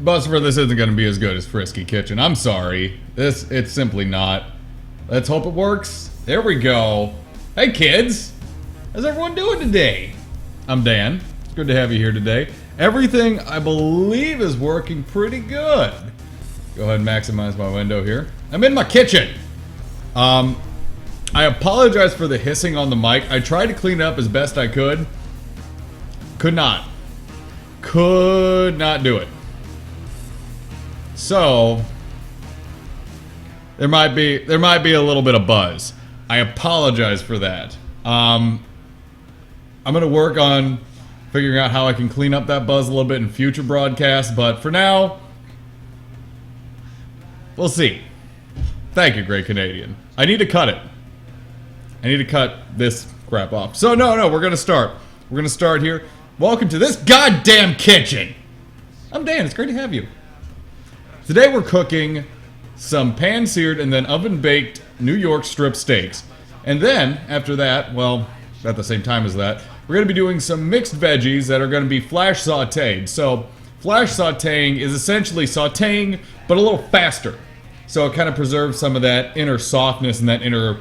Buster, this isn't going to be as good as Frisky Kitchen. I'm sorry. It's simply not. Let's hope it works. There we go. Hey, kids. How's everyone doing today? I'm Dan. It's good to have you here today. Everything, I believe, is working pretty good. Go ahead and maximize my window here. I'm in my kitchen. I apologize for the hissing on the mic. I tried to clean it up as best I could. Could not do it. So there might be a little bit of buzz. I apologize for that. I'm gonna work on figuring out how I can clean up that buzz a little bit in future broadcasts, but for now, we'll see. Thank you, Great Canadian. I need to cut it. I need to cut this crap off. So no, we're gonna start. We're gonna start here. Welcome to this goddamn kitchen. I'm Dan, it's great to have you. Today we're cooking some pan-seared and then oven-baked New York strip steaks. And then, after that, well, at the same time as that, we're gonna be doing some mixed veggies that are gonna be flash sauteed. So, flash sauteing is essentially sauteing, but a little faster. So it kind of preserves some of that inner softness and that inner,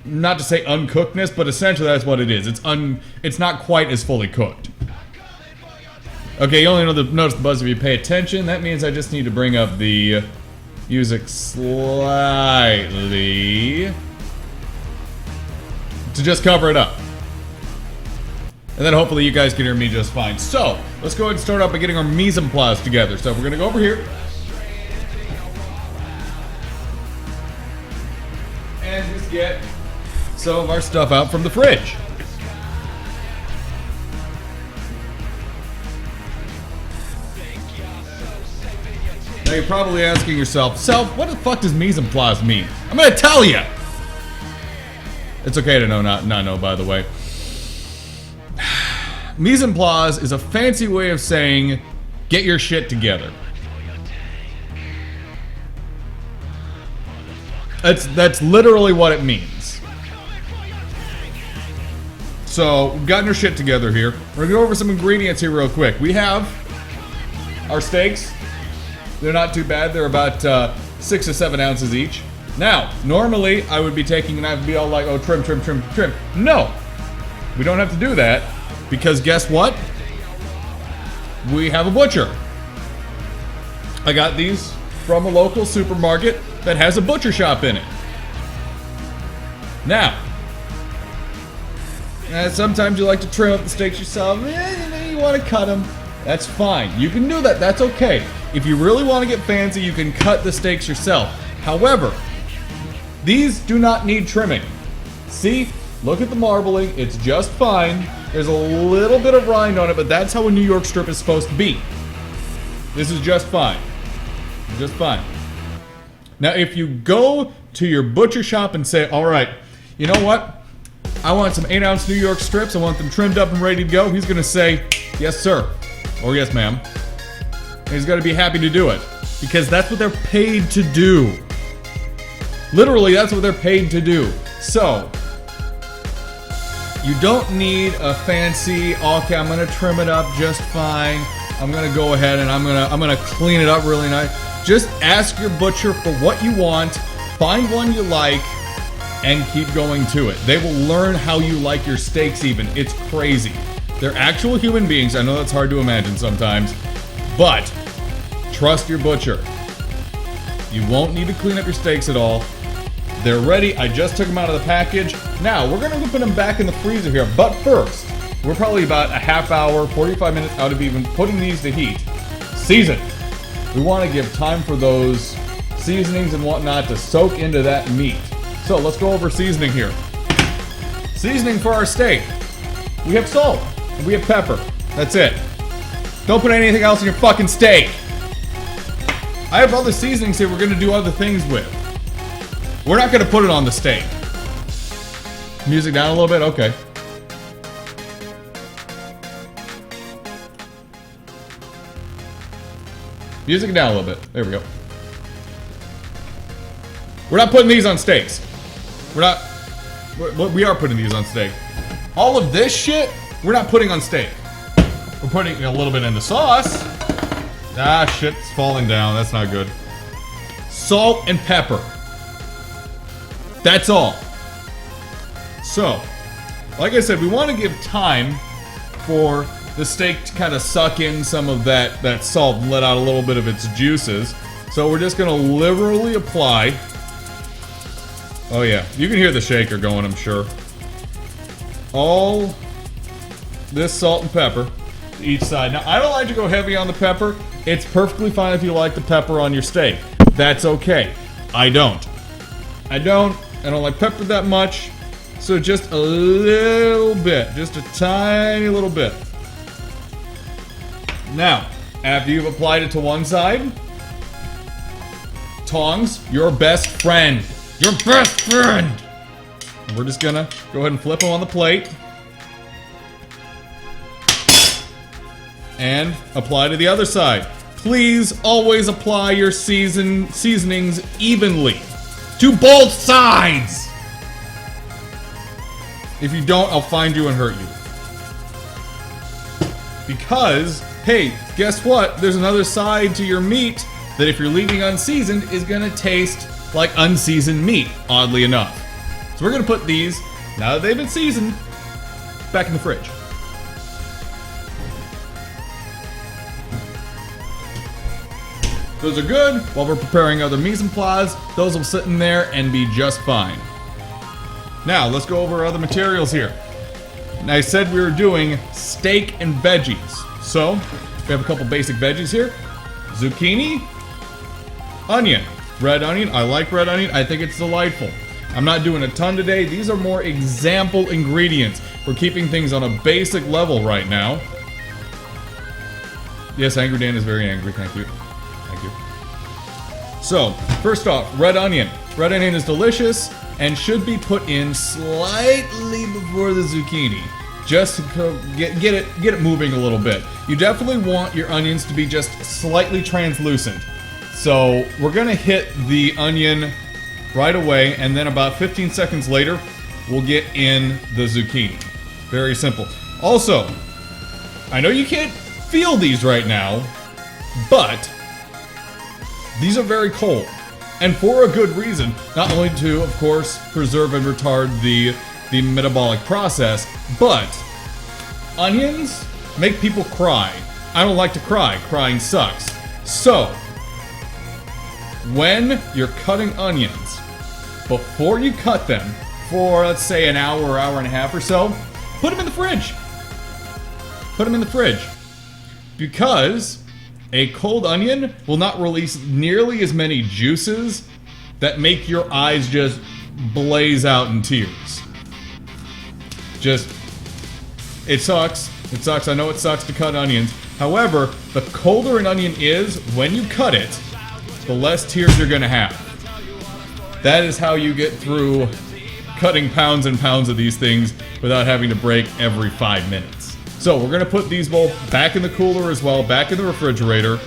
not to say uncookedness, but essentially that's what it is. It's not quite as fully cooked. Okay, you only notice the buzz if you pay attention. That means I just need to bring up the music slightly to just cover it up. And then hopefully you guys can hear me just fine. So, let's go ahead and start out by getting our mise en place together. So we're gonna go over here. And just get some of our stuff out from the fridge. Now you're probably asking yourself, Self, what the fuck does mise en place mean? I'm gonna tell you! It's okay to not know, by the way. Mise en place is a fancy way of saying, get your shit together. That's literally what it means. So, we've gotten our shit together here. We're gonna go over some ingredients here real quick. We have our steaks. They're not too bad. They're about 6 to 7 ounces each. Now, normally I would be taking a knife and be all like, oh, trim. No, we don't have to do that because guess what? We have a butcher. I got these from a local supermarket that has a butcher shop in it. Now, sometimes you like to trim up the steaks yourself. You want to cut them. That's fine. You can do that. That's okay. If you really want to get fancy, you can cut the steaks yourself. However, these do not need trimming. See? Look at the marbling. It's just fine. There's a little bit of rind on it, but that's how a New York strip is supposed to be. This is just fine. Just fine. Now, if you go to your butcher shop and say, all right, you know what? I want some 8-ounce New York strips. I want them trimmed up and ready to go. He's going to say, yes, sir. Or yes, ma'am. And he's going to be happy to do it. Because that's what they're paid to do. Literally, that's what they're paid to do. So, you don't need a fancy, okay, I'm going to trim it up just fine. I'm going to go ahead and I'm going to clean it up really nice. Just ask your butcher for what you want. Find one you like. And keep going to it. They will learn how you like your steaks even. It's crazy. They're actual human beings. I know that's hard to imagine sometimes. But trust your butcher. You won't need to clean up your steaks at all. They're ready. I just took them out of the package. Now, we're going to put them back in the freezer here. But first, we're probably about a half hour, 45 minutes out of even putting these to heat. Season. We want to give time for those seasonings and whatnot to soak into that meat. So let's go over seasoning here. Seasoning for our steak. We have salt and we have pepper. That's it. Don't put anything else in your fucking steak. I have other seasonings here we're going to do other things with. We're not going to put it on the steak. Music down a little bit? Okay. Music down a little bit. There we go. We're not putting these on steaks. We are putting these on steak. All of this shit, we're not putting on steak. We're putting a little bit in the sauce. Ah, shit, it's falling down. That's not good. Salt and pepper. That's all. So, like I said, we want to give time for the steak to kind of suck in some of that salt and let out a little bit of its juices. So we're just going to liberally apply. Oh yeah, you can hear the shaker going, I'm sure. All this salt and pepper to each side. Now, I don't like to go heavy on the pepper. It's perfectly fine if you like the pepper on your steak. That's okay. I don't. I don't like pepper that much. So just a little bit. Just a tiny little bit. Now, after you've applied it to one side, tongs, your best friend. Your best friend! And we're just gonna go ahead and flip them on the plate. And apply to the other side. Please always apply your seasonings evenly to both sides. If you don't, I'll find you and hurt you. Because, hey, guess what? There's another side to your meat that if you're leaving unseasoned is gonna taste like unseasoned meat, oddly enough. So we're gonna put these, now that they've been seasoned, back in the fridge. Those are good. While we're preparing other mise en place, those will sit in there and be just fine. Now, let's go over other materials here. And I said we were doing steak and veggies. So, we have a couple basic veggies here. Zucchini, onion. Red onion, I like red onion. I think it's delightful. I'm not doing a ton today. These are more example ingredients. We're keeping things on a basic level right now. Yes, Angry Dan is very angry. Thank you. Thank you. So, first off, red onion. Red onion is delicious and should be put in slightly before the zucchini. Just to get it moving a little bit. You definitely want your onions to be just slightly translucent. So we're gonna hit the onion right away, and then about 15 seconds later, we'll get in the zucchini. Very simple. Also, I know you can't feel these right now, but these are very cold. And for a good reason, not only to, of course, preserve and retard the metabolic process, but onions make people cry. I don't like to cry. Crying sucks. So, when you're cutting onions, before you cut them for, let's say, an hour or hour and a half or so, put them in the fridge. Put them in the fridge. Because a cold onion will not release nearly as many juices that make your eyes just blaze out in tears. It sucks. It sucks. I know it sucks to cut onions. However, the colder an onion is when you cut it, the less tears you're gonna have. That is how you get through cutting pounds and pounds of these things without having to break every 5 minutes. So we're gonna put these both back in the cooler as well, back in the refrigerator,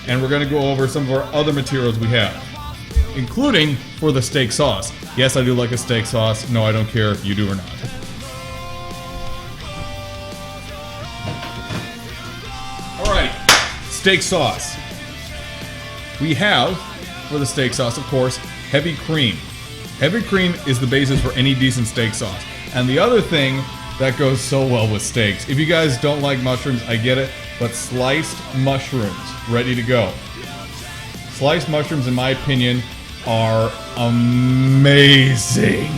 and we're gonna go over some of our other materials we have, including for the steak sauce. Yes, I do like a steak sauce. No, I don't care if you do or not. Alrighty, steak sauce. We have, for the steak sauce, of course, heavy cream. Heavy cream is the basis for any decent steak sauce. And the other thing that goes so well with steaks, if you guys don't like mushrooms, I get it, but sliced mushrooms, ready to go. Sliced mushrooms, in my opinion, are amazing.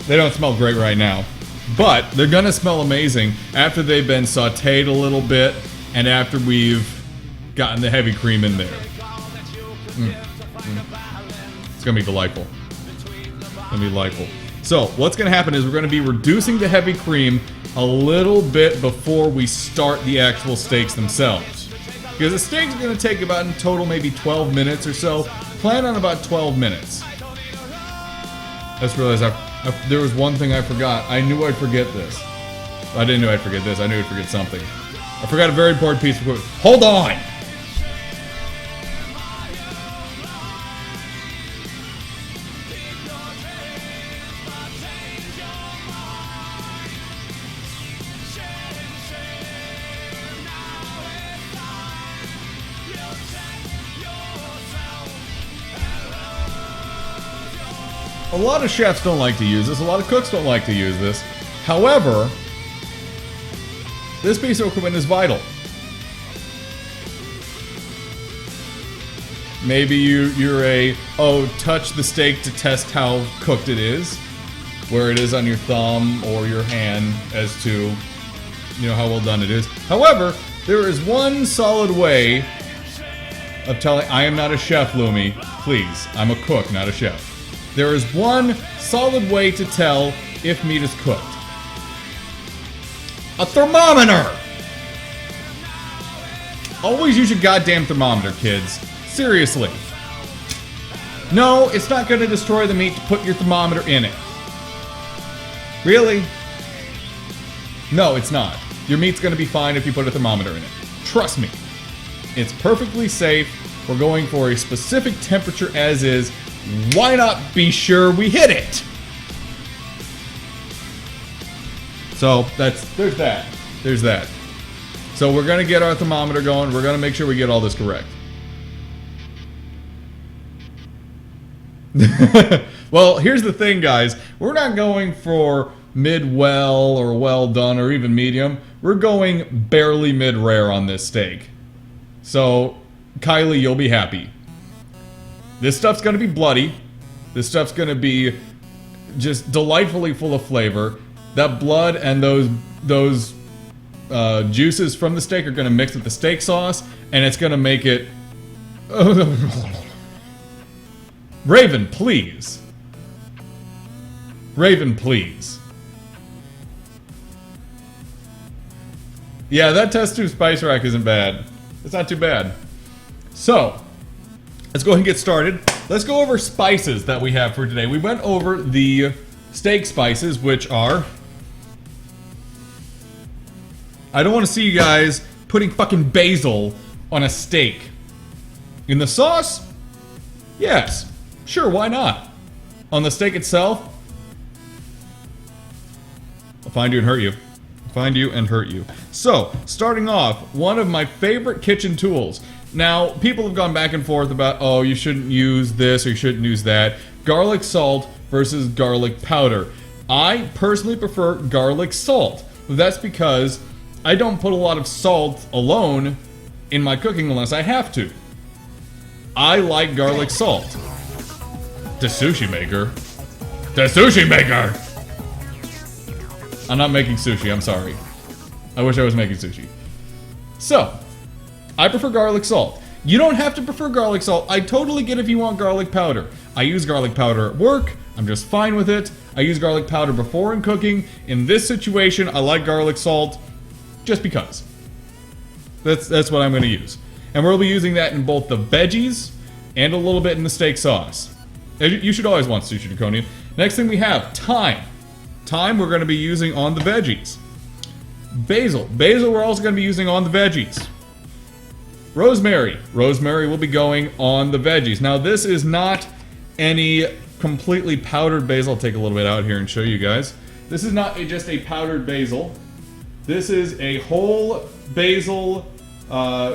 They don't smell great right now, but they're gonna smell amazing after they've been sauteed a little bit and after we've gotten the heavy cream in there. It's gonna be delightful. Gonna be delightful. So what's gonna happen is we're gonna be reducing the heavy cream a little bit before we start the actual steaks themselves. Because the steaks are gonna take about in total maybe 12 minutes or so. Plan on about 12 minutes. I just realized there was one thing I forgot. I knew I'd forget this. I didn't know I'd forget this. I knew I'd forget something. I forgot a very important piece of equipment. Hold on! A lot of chefs don't like to use this. A lot of cooks don't like to use this. However, this piece of equipment is vital. Maybe you're a, oh, touch the steak to test how cooked it is, where it is on your thumb or your hand as to, you know, how well done it is. However, there is one solid way of telling, I am not a chef, Lumi, please, I'm a cook, not a chef. There is one solid way to tell if meat is cooked. A thermometer! Always use your goddamn thermometer, kids. Seriously. No, it's not going to destroy the meat to put your thermometer in it. Really? No, it's not. Your meat's going to be fine if you put a thermometer in it. Trust me. It's perfectly safe. We're going for a specific temperature as is. Why not be sure we hit it? So, there's that. There's that. So we're going to get our thermometer going. We're going to make sure we get all this correct. Well, here's the thing, guys. We're not going for mid-well or well done or even medium. We're going barely mid-rare on this steak. So, Kylie, you'll be happy. This stuff's going to be bloody. This stuff's going to be just delightfully full of flavor. That blood and those juices from the steak are going to mix with the steak sauce, and it's going to make it... Raven, please. Raven, please. Yeah, that test tube spice rack isn't bad. It's not too bad. So, let's go ahead and get started. Let's go over spices that we have for today. We went over the steak spices, which are... I don't want to see you guys putting fucking basil on a steak. In the sauce? Yes. Sure, why not? On the steak itself? I'll find you and hurt you. Find you and hurt you. So, starting off, one of my favorite kitchen tools. Now, people have gone back and forth about, oh, you shouldn't use this or you shouldn't use that. Garlic salt versus garlic powder. I personally prefer garlic salt. That's because I don't put a lot of salt alone in my cooking unless I have to. I like garlic salt. The sushi maker. The sushi maker! I'm not making sushi, I'm sorry. I wish I was making sushi. So, I prefer garlic salt. You don't have to prefer garlic salt. I totally get if you want garlic powder. I use garlic powder at work. I'm just fine with it. I use garlic powder before in cooking. In this situation, I like garlic salt just because. That's what I'm going to use. And we'll be using that in both the veggies and a little bit in the steak sauce. You should always want sushi draconian. Next thing we have, thyme. Thyme we're going to be using on the veggies. Basil. Basil we're also going to be using on the veggies. Rosemary. Rosemary will be going on the veggies. Now this is not any completely powdered basil. I'll take a little bit out here and show you guys. This is not just a powdered basil. This is a whole basil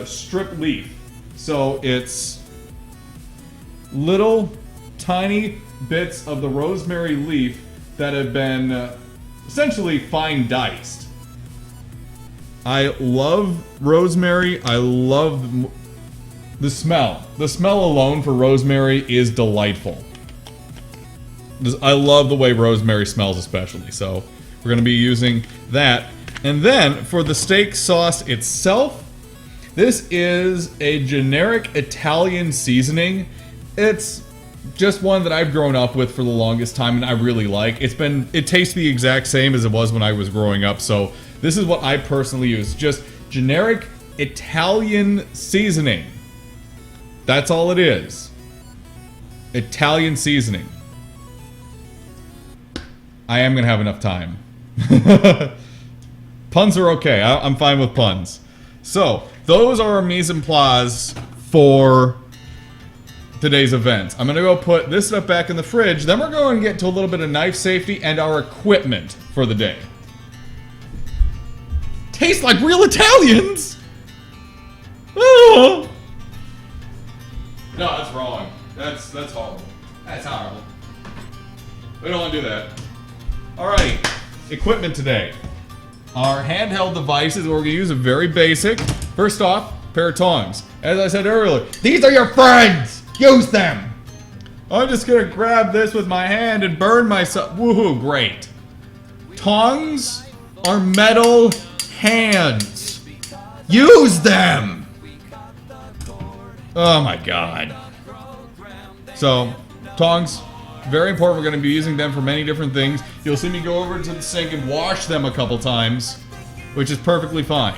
strip leaf. So it's little tiny bits of the rosemary leaf that have been essentially fine diced. I love rosemary. I love the smell. The smell alone for rosemary is delightful. I love the way rosemary smells especially. So we're going to be using that. And then for the steak sauce itself, this is a generic Italian seasoning. It's just one that I've grown up with for the longest time and I really like. It tastes the exact same as it was when I was growing up, so this is what I personally use. Just generic Italian seasoning. That's all it is. Italian seasoning. I am gonna have enough time. Puns are okay. I'm fine with puns. So, those are our mise en place for today's event. I'm gonna go put this stuff back in the fridge, then we're going to get to a little bit of knife safety and our equipment for the day. Taste like real Italians! Oh. No, that's wrong. That's horrible. That's horrible. We don't want to do that. Alright, equipment today. Our handheld devices, we're going to use a very basic. First off, pair of tongs. As I said earlier, these are your friends! Use them! I'm just going to grab this with my hand and burn myself. Woohoo, great. Tongs are metal hands. Use them! Oh my god. So, tongs, very important. We're going to be using them for many different things. You'll see me go over to the sink and wash them a couple times, which is perfectly fine.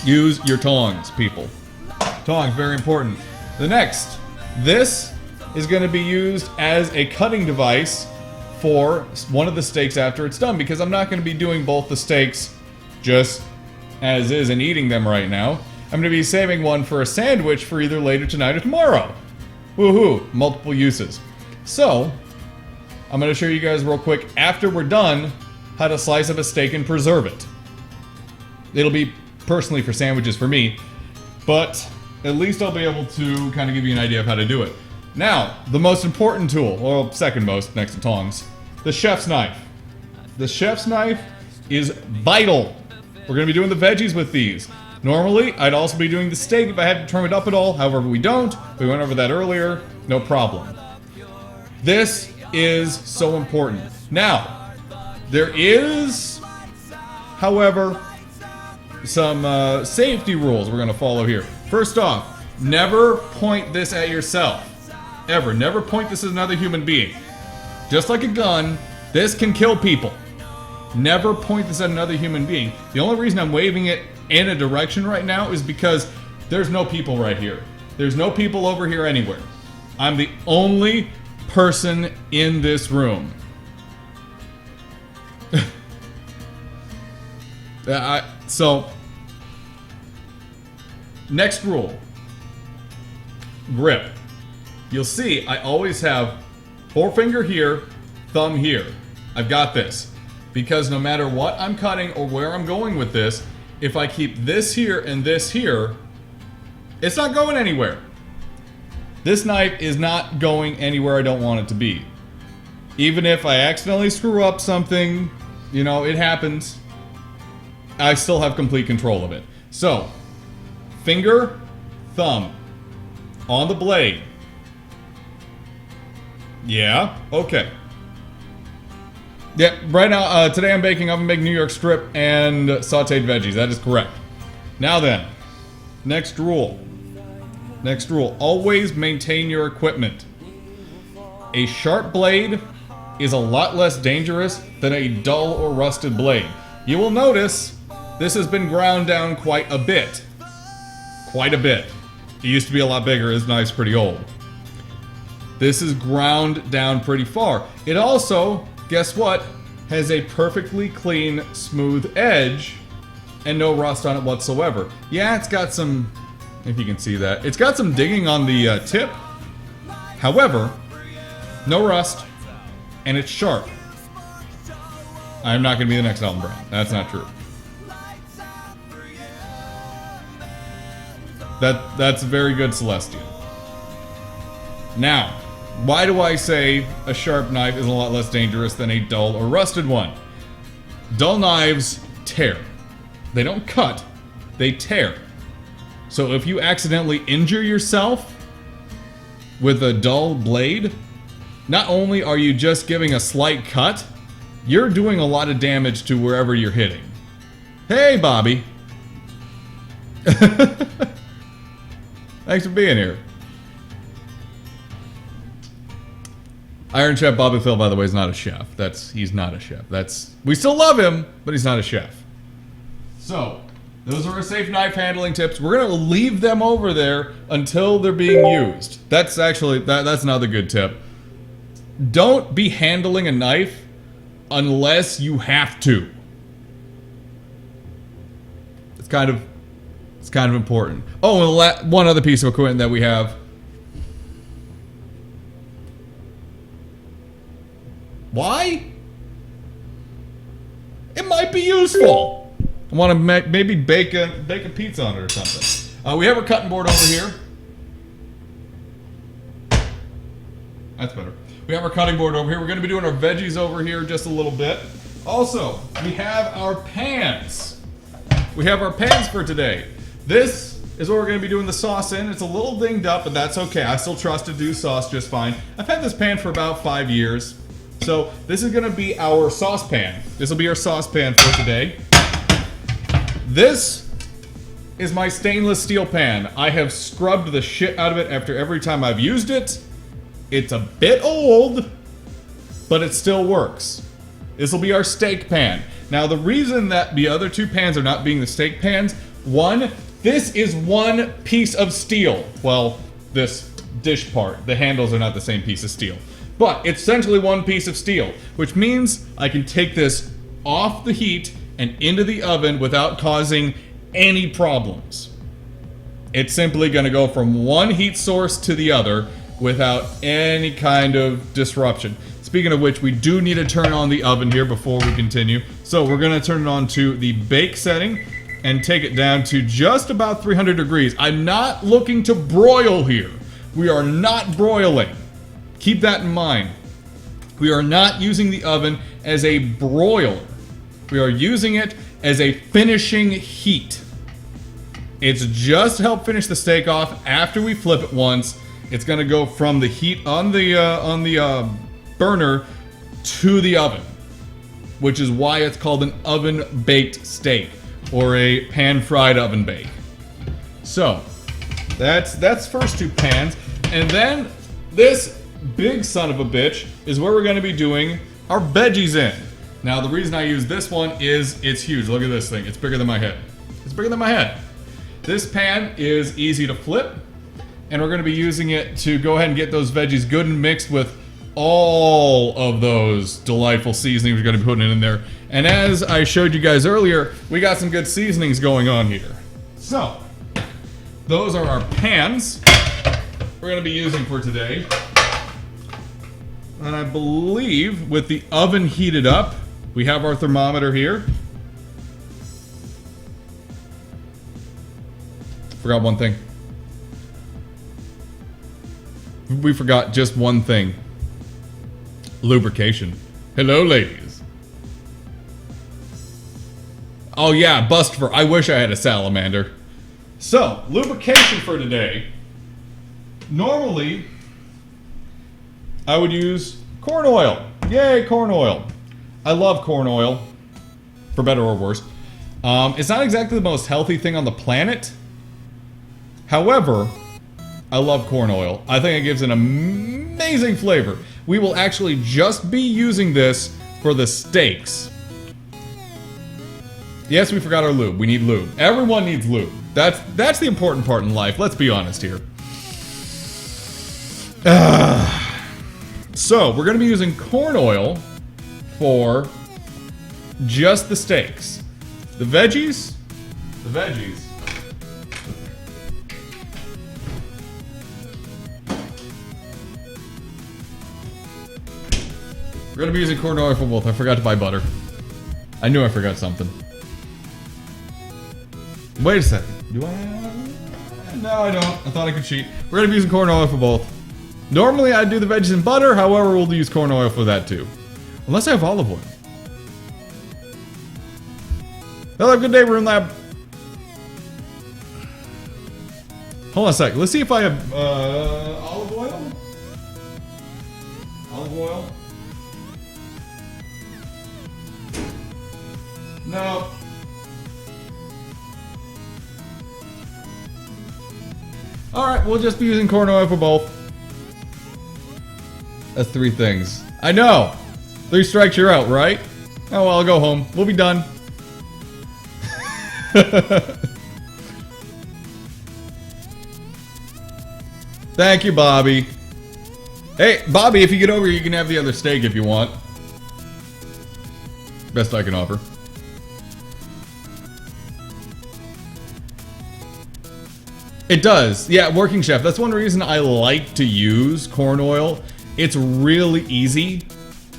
Use your tongs, people. Tongs, very important. The next, this is going to be used as a cutting device for one of the steaks after it's done, because I'm not going to be doing both the steaks just as is and eating them right now. I'm going to be saving one for a sandwich for either later tonight or tomorrow. Woohoo, multiple uses. So, I'm going to show you guys real quick, after we're done, how to slice up a steak and preserve it. It'll be personally for sandwiches for me, but at least I'll be able to kind of give you an idea of how to do it. Now, the most important tool, or second most, next to tongs, the chef's knife. The chef's knife is vital. We're going to be doing the veggies with these. Normally, I'd also be doing the steak if I had to trim it up at all. However, we don't. We went over that earlier. No problem. This is so important. Now, there is, however, some safety rules we're going to follow here. First off, never point this at yourself. Ever. Never point this at another human being. Just like a gun, this can kill people. Never point this at another human being. The only reason I'm waving it in a direction right now is because there's no people right here. There's no people over here anywhere. I'm the only person in this room. So, next rule. Grip. You'll see I always have forefinger here, thumb here. I've got this. Because no matter what I'm cutting or where I'm going with this, if I keep this here and this here, it's not going anywhere. This knife is not going anywhere I don't want it to be. Even if I accidentally screw up something, you know, it happens. I still have complete control of it. So, finger, thumb, on the blade. Yeah, okay. Yeah, right now, today I'm baking New York strip and sauteed veggies. That is correct. Now then, next rule. Next rule, always maintain your equipment. A sharp blade is a lot less dangerous than a dull or rusted blade. You will notice this has been ground down quite a bit. Quite a bit. It used to be a lot bigger. This knife's pretty old. This is ground down pretty far. It also, guess what, has a perfectly clean, smooth edge and no rust on it whatsoever. Yeah, it's got some, if you can see that, it's got some digging on the tip. However, no rust, and it's sharp. I'm not going to be the next Alton Brown. That's not true. That's very good Celestial. Now, why do I say a sharp knife is a lot less dangerous than a dull or rusted one? Dull knives tear. They don't cut, they tear. So if you accidentally injure yourself with a dull blade, not only are you just giving a slight cut, you're doing a lot of damage to wherever you're hitting. Hey, Bobby. Thanks for being here. Iron Chef Bobby Phil, by the way, is not a chef. He's not a chef. We still love him, but he's not a chef. So, those are our safe knife handling tips. We're gonna leave them over there until they're being used. That's actually, that's another good tip. Don't be handling a knife unless you have to. It's kind of important. Oh, and one other piece of equipment that we have. Why? It might be useful. I want to maybe bake a pizza on it or something. We have our cutting board over here. That's better. We have our cutting board over here. We're going to be doing our veggies over here just a little bit. Also, we have our pans. We have our pans for today. This is what we're going to be doing the sauce in. It's a little dinged up, but that's okay. I still trust to do sauce just fine. I've had this pan for about 5 years. So this is going to be our saucepan. This will be our saucepan for today. This is my stainless steel pan. I have scrubbed the shit out of it after every time I've used it. It's a bit old, but it still works. This will be our steak pan. Now the reason that the other two pans are not being the steak pans, one, this is one piece of steel. Well, this dish part, the handles are not the same piece of steel. But it's essentially one piece of steel, which means I can take this off the heat and into the oven without causing any problems. It's simply going to go from one heat source to the other without any kind of disruption. Speaking of which, we do need to turn on the oven here before we continue. So we're going to turn it on to the bake setting and take it down to just about 300 degrees. I'm not looking to broil here. We are not broiling. Keep that in mind. We are not using the oven as a broiler. We are using it as a finishing heat. It's just to help finish the steak off after we flip it once. It's going to go from the heat on the burner to the oven, which is why it's called an oven-baked steak or a pan-fried oven bake. So that's first two pans, and then this big son of a bitch is where we're going to be doing our veggies in. Now the reason I use this one is it's huge. Look at this thing. It's bigger than my head. It's bigger than my head. This pan is easy to flip, and we're going to be using it to go ahead and get those veggies good and mixed with all of those delightful seasonings we're going to be putting in there. And as I showed you guys earlier, we got some good seasonings going on here. So, those are our pans we're going to be using for today. And I believe with the oven heated up, we have our thermometer here. Forgot one thing. We forgot just one thing. Lubrication. Hello, ladies. Oh yeah, bust for. I wish I had a salamander. So, lubrication for today. Normally, I would use corn oil. Yay, corn oil. I love corn oil, for better or worse. It's not exactly the most healthy thing on the planet. However, I love corn oil. I think it gives an amazing flavor. We will actually just be using this for the steaks. Yes, we forgot our lube. We need lube. Everyone needs lube. That's the important part in life. Let's be honest here. So, we're going to be using corn oil for just the steaks. The veggies. We're going to be using corn oil for both. I forgot to buy butter. I knew I forgot something. Wait a second. Do I have... No, I don't. I thought I could cheat. We're going to be using corn oil for both. Normally, I'd do the veggies in butter. However, we'll use corn oil for that too. Unless I have olive oil. Hello, good day, Room Lab. Hold on a sec. Let's see if I have olive oil. Olive oil. No. Alright, we'll just be using corn oil for both. That's 3 things. I know! 3 strikes, you're out, right? Oh well, I'll go home. We'll be done. Thank you, Bobby. Hey, Bobby, if you get over here, you can have the other steak if you want. Best I can offer. It does. Yeah, working chef. That's one reason I like to use corn oil. It's really easy,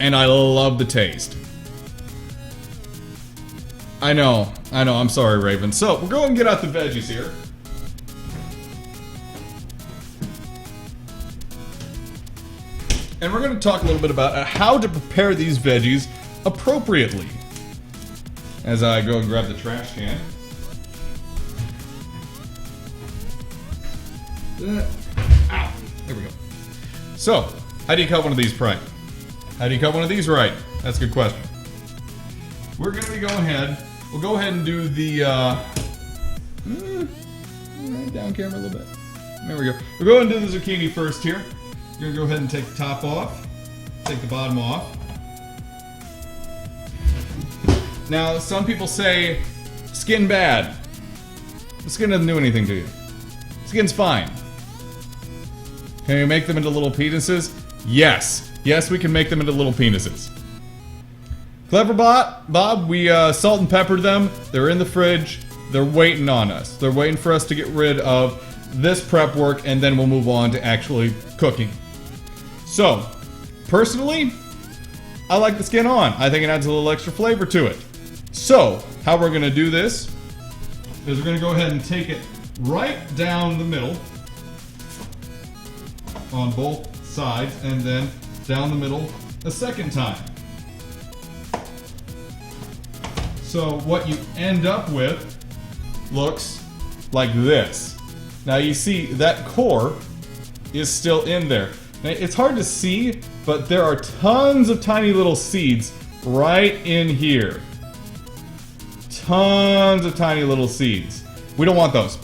and I love the taste. I know. I'm sorry, Raven. So, we're going to get out the veggies here. and we're going to talk a little bit about how to prepare these veggies appropriately. As I go and grab the trash can. Ow. There we go. So, how do you cut one of these right? How do you cut one of these right? That's a good question. We're going to be going ahead. We'll go ahead and do the, down camera a little bit. There we go. We'll go ahead and do the zucchini first here. You're going to go ahead and take the top off. Take the bottom off. Now, some people say, skin bad. The skin doesn't do anything to you. Skin's fine. Can we make them into little penises? Yes. Yes, we can make them into little penises. Clever Bob, we salt and peppered them. They're in the fridge. They're waiting on us. They're waiting for us to get rid of this prep work, and then we'll move on to actually cooking. So, personally, I like the skin on. I think it adds a little extra flavor to it. So, how we're going to do this is we're going to go ahead and take it right down the middle on both sides, and then down the middle a second time. So what you end up with looks like this. Now you see that core is still in there. Now, it's hard to see, but there are tons of tiny little seeds right in here. Tons of tiny little seeds. We don't want those.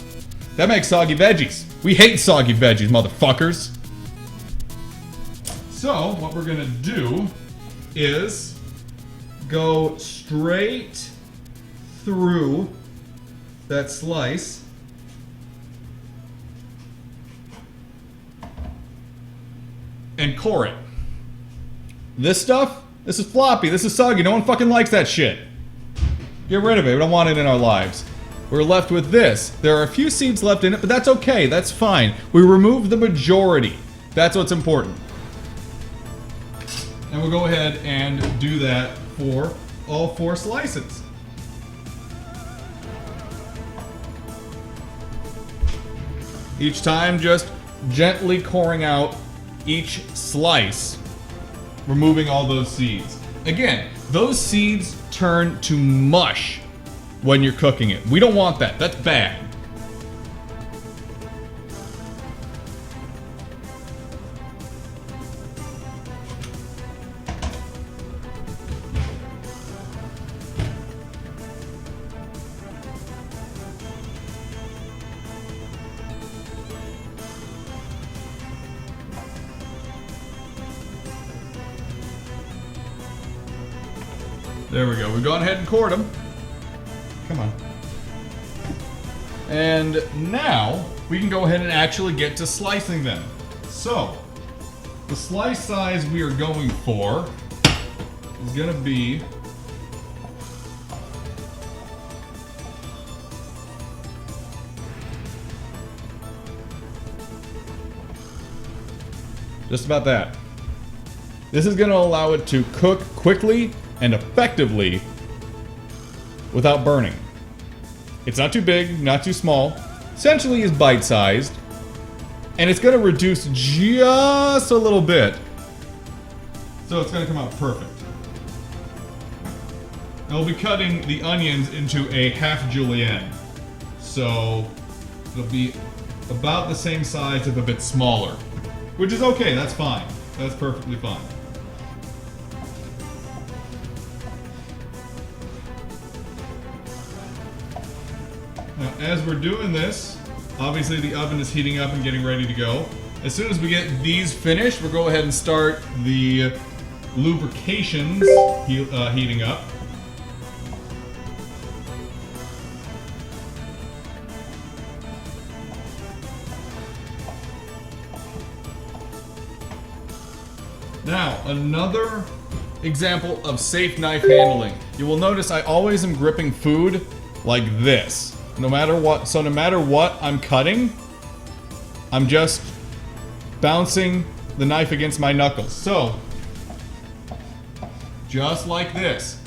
That makes soggy veggies. We hate soggy veggies, motherfuckers. So, what we're gonna do is go straight through that slice. And core it. This stuff, this is floppy, this is soggy, no one fucking likes that shit. Get rid of it, we don't want it in our lives. We're left with this. There are a few seeds left in it, but that's okay, that's fine. We remove the majority. That's what's important. And we'll go ahead and do that for all 4 slices. Each time, just gently coring out each slice, removing all those seeds. Again, those seeds turn to mush when you're cooking it. We don't want that. That's bad. There we go. We've gone ahead and cored them. Come on. And now we can go ahead and actually get to slicing them. So, the slice size we are going for is going to be just about that. This is going to allow it to cook quickly and effectively without burning. It's not too big, not too small. Essentially is bite-sized. And it's going to reduce just a little bit. So it's going to come out perfect. And we'll be cutting the onions into a half julienne. So it'll be about the same size, if a bit smaller. Which is okay, that's fine. That's perfectly fine. Now, as we're doing this, obviously the oven is heating up and getting ready to go. As soon as we get these finished, we'll go ahead and start the lubrications heating up. Now, another example of safe knife handling. You will notice I always am gripping food like this. No matter what, so no matter what I'm cutting, I'm just bouncing the knife against my knuckles. So, just like this.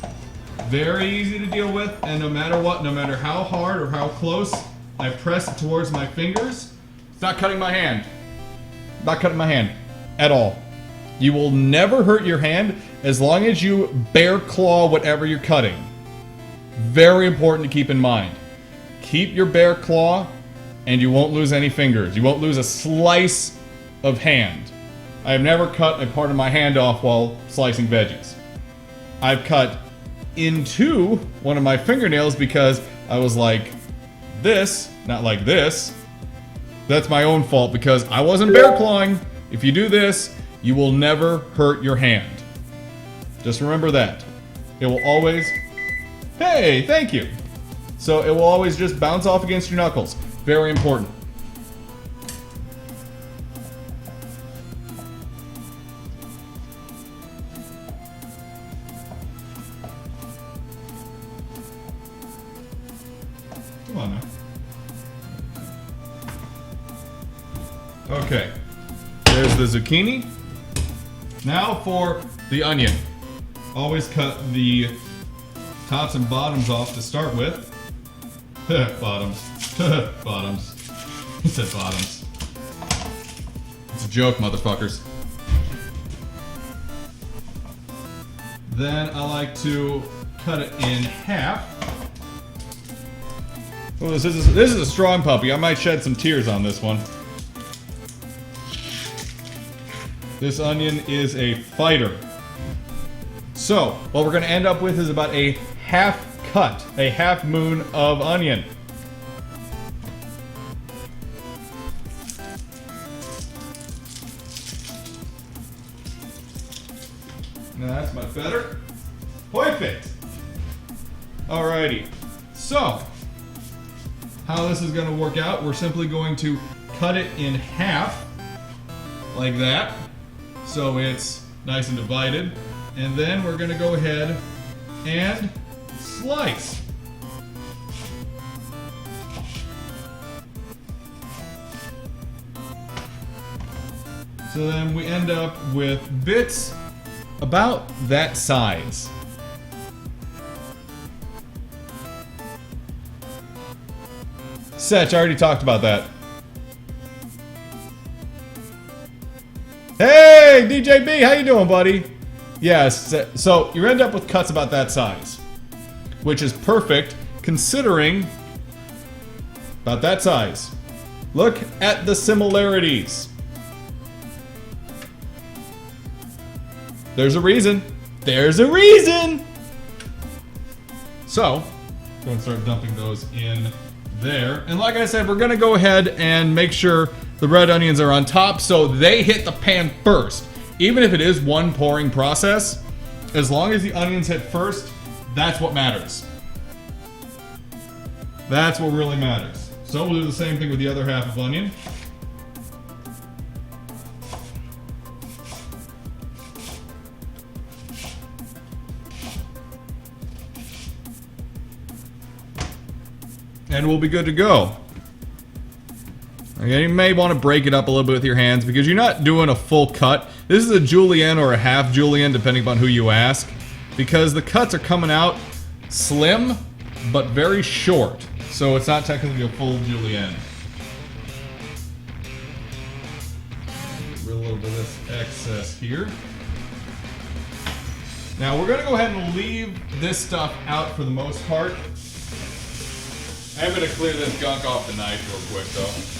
Very easy to deal with, and no matter what, no matter how hard or how close I press it towards my fingers, it's not cutting my hand. Not cutting my hand at all. You will never hurt your hand as long as you bear claw whatever you're cutting. Very important to keep in mind. Keep your bare claw and you won't lose any fingers. You won't lose a slice of hand. I have never cut a part of my hand off while slicing veggies. I've cut into one of my fingernails because I was like this, not like this. That's my own fault because I wasn't bear clawing. If you do this, you will never hurt your hand. Just remember that. It will always... Hey, thank you. So it will always just bounce off against your knuckles. Very important. Come on now. Okay. There's the zucchini. Now for the onion. Always cut the tops and bottoms off to start with. Bottoms. Bottoms. He said bottoms. It's a joke, motherfuckers. Then I like to cut it in half. Oh, this is a strong puppy. I might shed some tears on this one. This onion is a fighter. So, what we're going to end up with is about a half cut, a half moon of onion. Now that's much better. Perfect. Alrighty. So, how this is going to work out, we're simply going to cut it in half, like that, so it's nice and divided. And then we're going to go ahead and slice. So then we end up with bits about that size. Setch, I already talked about that. Hey, DJB, how you doing, buddy? Yes, so you end up with cuts about that size, which is perfect considering about that size. Look at the similarities. There's a reason. There's a reason! So, I'm going to start dumping those in there. And like I said, we're going to go ahead and make sure the red onions are on top so they hit the pan first. Even if it is one pouring process, as long as the onions hit first, that's what matters. That's what really matters. So we'll do the same thing with the other half of onion. And we'll be good to go. Okay, you may want to break it up a little bit with your hands because you're not doing a full cut. This is a julienne or a half julienne, depending upon who you ask, because the cuts are coming out slim but very short, so it's not technically a full julienne. Get rid of a little bit of this excess here. Now we're going to go ahead and leave this stuff out for the most part. I'm going to clear this gunk off the knife real quick though.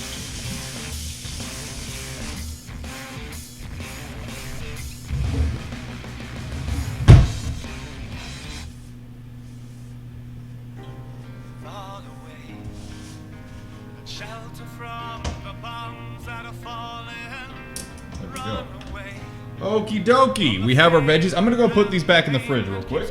There we go. Okie dokie. We have our veggies. I'm going to go put these back in the fridge real quick.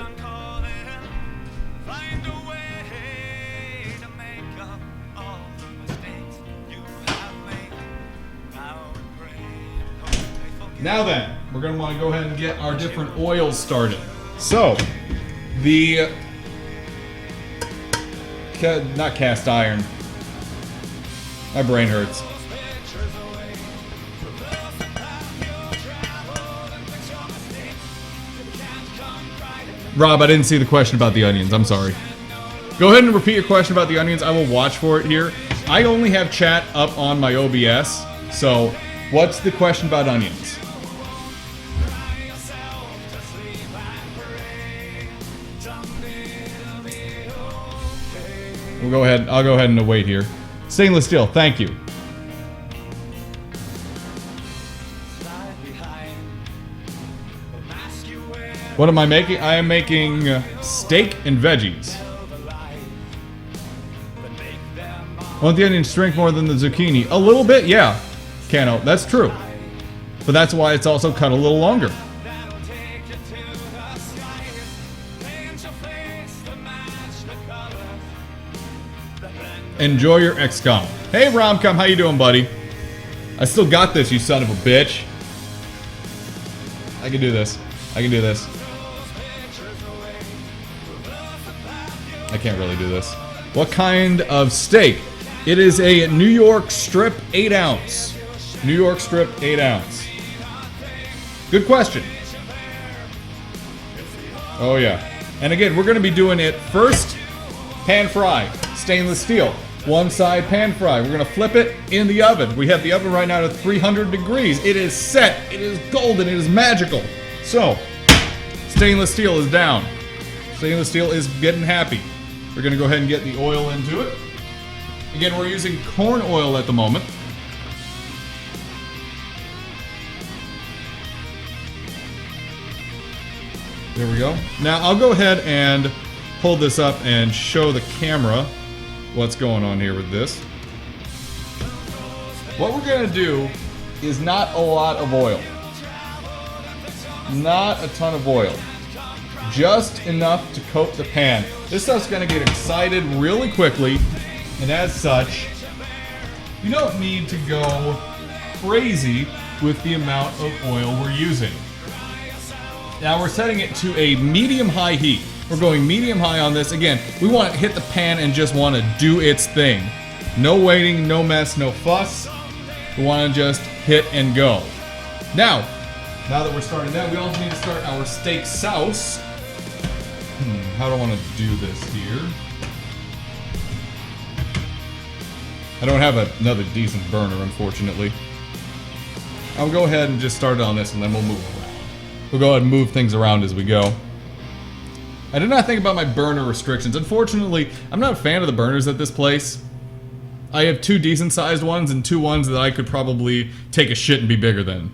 Now then, we're going to want to go ahead and get our different oils started. So, the... not cast iron. My brain hurts. Rob, I didn't see the question about the onions. I'm sorry. Go ahead and repeat your question about the onions. I will watch for it here. I only have chat up on my OBS. So, what's the question about onions? We'll go ahead. I'll go ahead and wait here. Stainless steel. Thank you. What am I making? I am making steak and veggies. Want the onion strength more than the zucchini? A little bit, yeah. Cano, that's true. But that's why it's also cut a little longer. Enjoy your XCOM. Hey, Romcom, how you doing, buddy? I still got this, you son of a bitch. I can do this. I can do this. I can't really do this. What kind of steak? It is a New York strip 8 ounce. New York strip 8 ounce. Good question. Oh yeah. And again, we're going to be doing it first, pan fry, stainless steel. One side pan fry. We're going to flip it in the oven. We have the oven right now at 300 degrees. It is set. It is golden. It is magical. So, stainless steel is down. Stainless steel is getting happy. We're going to go ahead and get the oil into it. Again, we're using corn oil at the moment. There we go. Now, I'll go ahead and pull this up and show the camera what's going on here with this. What we're going to do is not a lot of oil. Not a ton of oil. Just enough to coat the pan. This stuff's gonna get excited really quickly, and as such, you don't need to go crazy with the amount of oil we're using. Now we're setting it to a medium-high heat. We're going medium-high on this. Again, we want to hit the pan and just want to do its thing. No waiting, no mess, no fuss. We want to just hit and go. Now that we're starting that, we also need to start our steak sauce. How do I want to do this here? I don't have another decent burner, unfortunately. I'll go ahead and just start on this and then we'll move around. We'll go ahead and move things around as we go. I did not think about my burner restrictions. Unfortunately, I'm not a fan of the burners at this place. I have 2 decent sized ones and 2 ones that I could probably take a shit and be bigger than.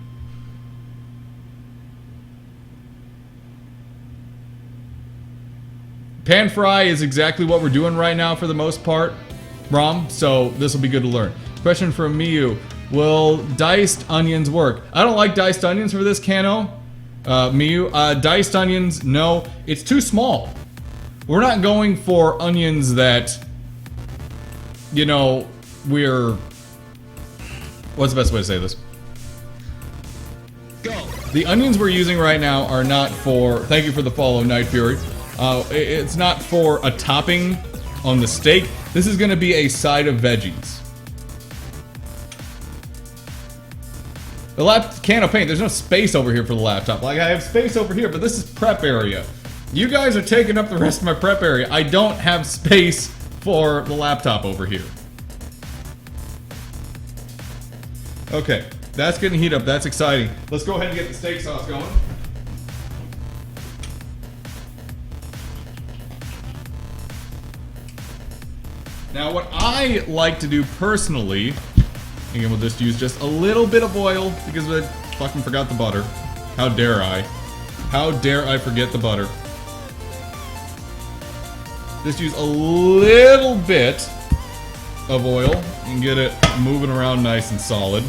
Pan fry is exactly what we're doing right now for the most part, Rom, so this will be good to learn. Question from Miyu. Will diced onions work? I don't like diced onions for this Cano. Miyu, diced onions, no. It's too small. We're not going for onions that, you know, what's the best way to say this? Go. The onions we're using right now are not for, thank you for the follow, Night Fury. It's not for a topping on the steak. This is going to be a side of veggies. The can of paint, there's no space over here for the laptop. Like, I have space over here, but this is prep area. You guys are taking up the rest of my prep area. I don't have space for the laptop over here. Okay, that's getting heat up. That's exciting. Let's go ahead and get the steak sauce going. Now, what I like to do personally, again, we'll just use just a little bit of oil because I fucking forgot the butter. How dare I? How dare I forget the butter? Just use a little bit of oil and get it moving around nice and solid.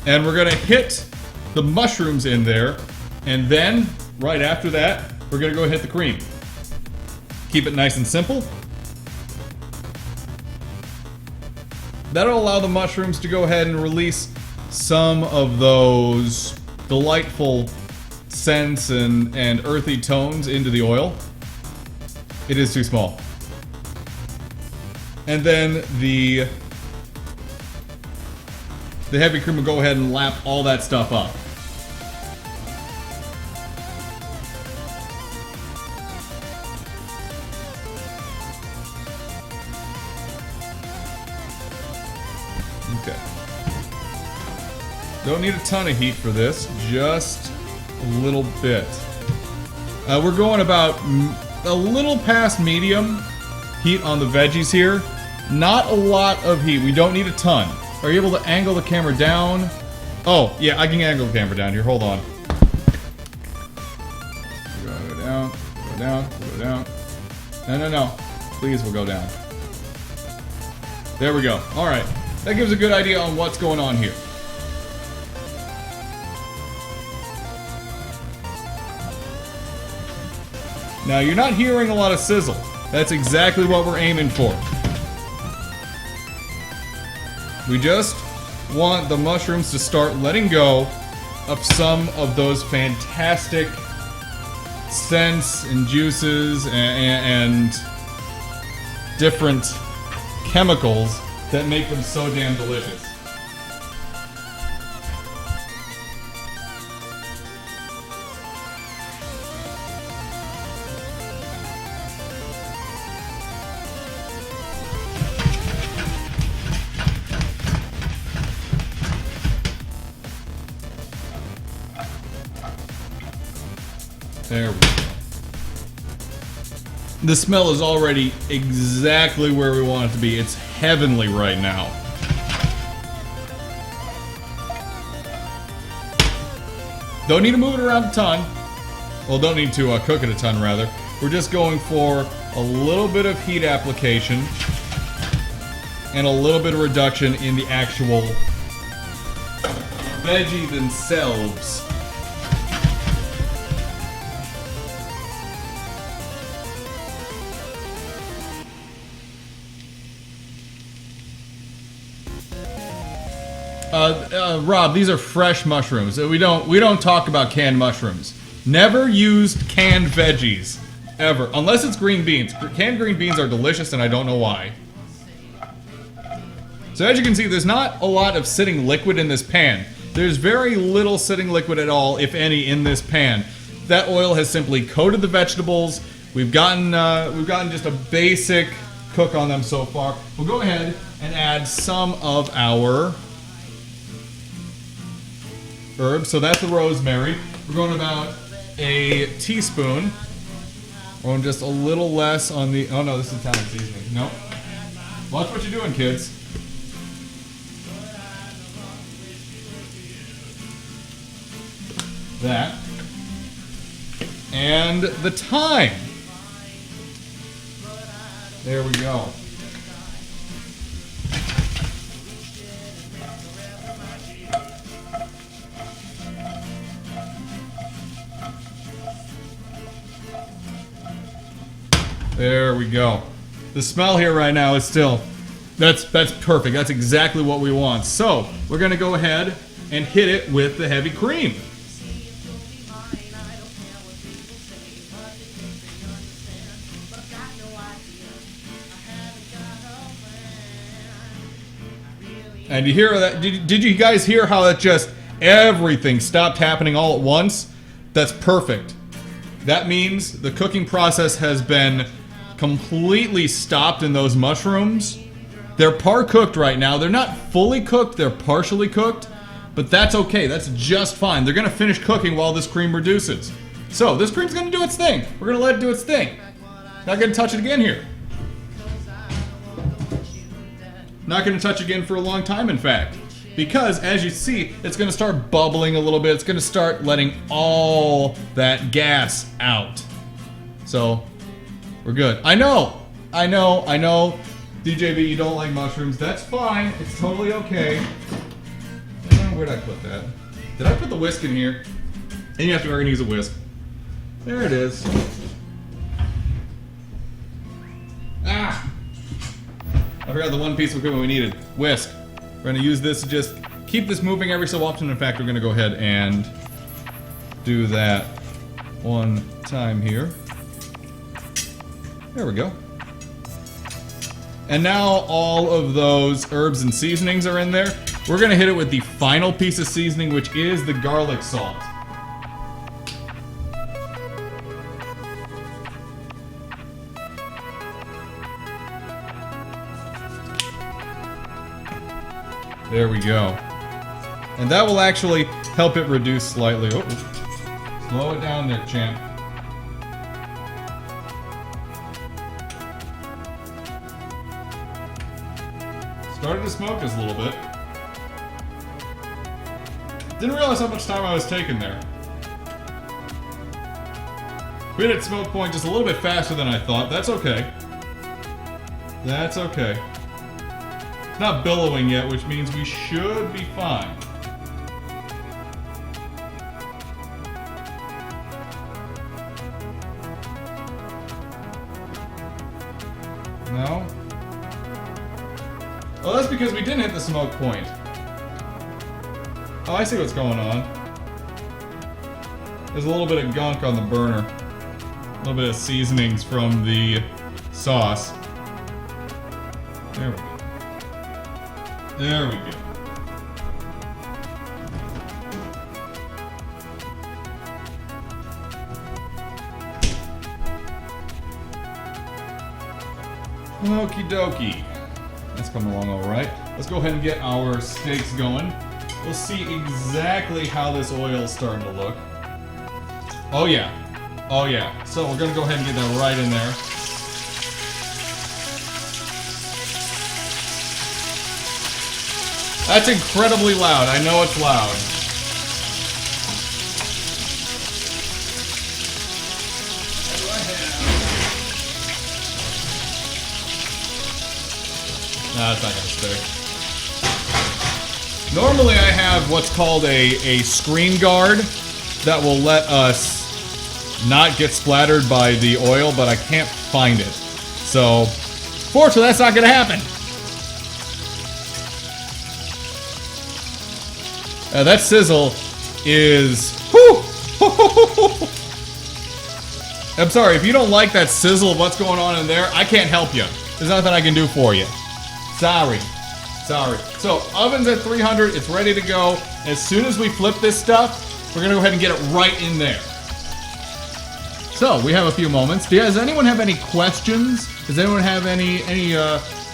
And we're gonna hit the mushrooms in there, and then, right after that, we're gonna go hit the cream. Keep it nice and simple. That'll allow the mushrooms to go ahead and release some of those delightful scents and earthy tones into the oil. It is too small. And then the heavy cream will go ahead and lap all that stuff up. Okay. Don't need a ton of heat for this, just a little bit. We're going about a little past medium heat on the veggies here. Not a lot of heat. We don't need a ton. Are you able to angle the camera down? Oh, yeah, I can angle the camera down here. Hold on. Go down, go down, go down. No. Please, we'll go down. There we go. All right. That gives a good idea on what's going on here. Now, you're not hearing a lot of sizzle. That's exactly what we're aiming for. We just want the mushrooms to start letting go of some of those fantastic scents and juices and different chemicals that make them so damn delicious. There we go. The smell is already exactly where we want it to be. It's heavenly right now. Don't need to move it around a ton. Well, don't need to cook it a ton, rather. We're just going for a little bit of heat application and a little bit of reduction in the actual veggie themselves. Rob, these are fresh mushrooms. We don't talk about canned mushrooms. Never used canned veggies. Ever. Unless it's green beans. Canned green beans are delicious and I don't know why. So as you can see, there's not a lot of sitting liquid in this pan. There's very little sitting liquid at all, if any, in this pan. That oil has simply coated the vegetables. We've gotten just a basic cook on them so far. We'll go ahead and add some of our herbs. So that's the rosemary. We're going about a teaspoon. We're going just a little less on the... Oh no, this is Italian seasoning. Nope. Watch what you're doing, kids. That. And the thyme. There we go. There we go. The smell here right now is still, that's perfect. That's exactly what we want. So we're gonna go ahead and hit it with the heavy cream. And you hear that? Did you guys hear how it just, everything stopped happening all at once? That's perfect. That means the cooking process has been completely stopped in those mushrooms. They're par cooked right now. They're not fully cooked, they're partially cooked, but that's okay. That's just fine. They're gonna finish cooking while this cream reduces. So this cream's gonna do its thing. We're gonna let it do its thing. Not gonna touch it again here. Not gonna touch again for a long time, in fact. Because, as you see, it's gonna start bubbling a little bit. It's gonna start letting all that gas out. So, we're good. I know, DJB, you don't like mushrooms. That's fine. It's totally okay. Where'd I put that? Did I put the whisk in here? And you have to we're gonna use a whisk. There it is. Ah! I forgot the one piece of equipment we needed. Whisk. We're gonna use this to just keep this moving every so often. In fact, we're gonna go ahead and do that one time here. There we go. And now all of those herbs and seasonings are in there. We're gonna hit it with the final piece of seasoning, which is the garlic salt. There we go. And that will actually help it reduce slightly. Oh, slow it down there, champ. Started to smoke just a little bit. Didn't realize how much time I was taking there. We hit smoke point just a little bit faster than I thought. That's okay. That's okay. It's not billowing yet, which means we should be fine. No? Oh, that's because we didn't hit the smoke point. Oh, I see what's going on. There's a little bit of gunk on the burner. A little bit of seasonings from the sauce. There we go. There we go. Okie dokie. That's coming along all right. Let's go ahead and get our steaks going. We'll see exactly how this oil's starting to look. Oh yeah. Oh yeah. So we're gonna go ahead and get that right in there. That's incredibly loud. I know it's loud. What do I have? Nah, it's not gonna stick. Normally I have what's called a screen guard that will let us not get splattered by the oil, but I can't find it. So, fortunately that's not gonna happen. That sizzle is... Whew! I'm sorry, if you don't like that sizzle of what's going on in there, I can't help you. There's nothing I can do for you. Sorry. Sorry. So, oven's at 300, it's ready to go. As soon as we flip this stuff, we're gonna go ahead and get it right in there. So, we have a few moments. Does anyone have any questions? Does anyone have any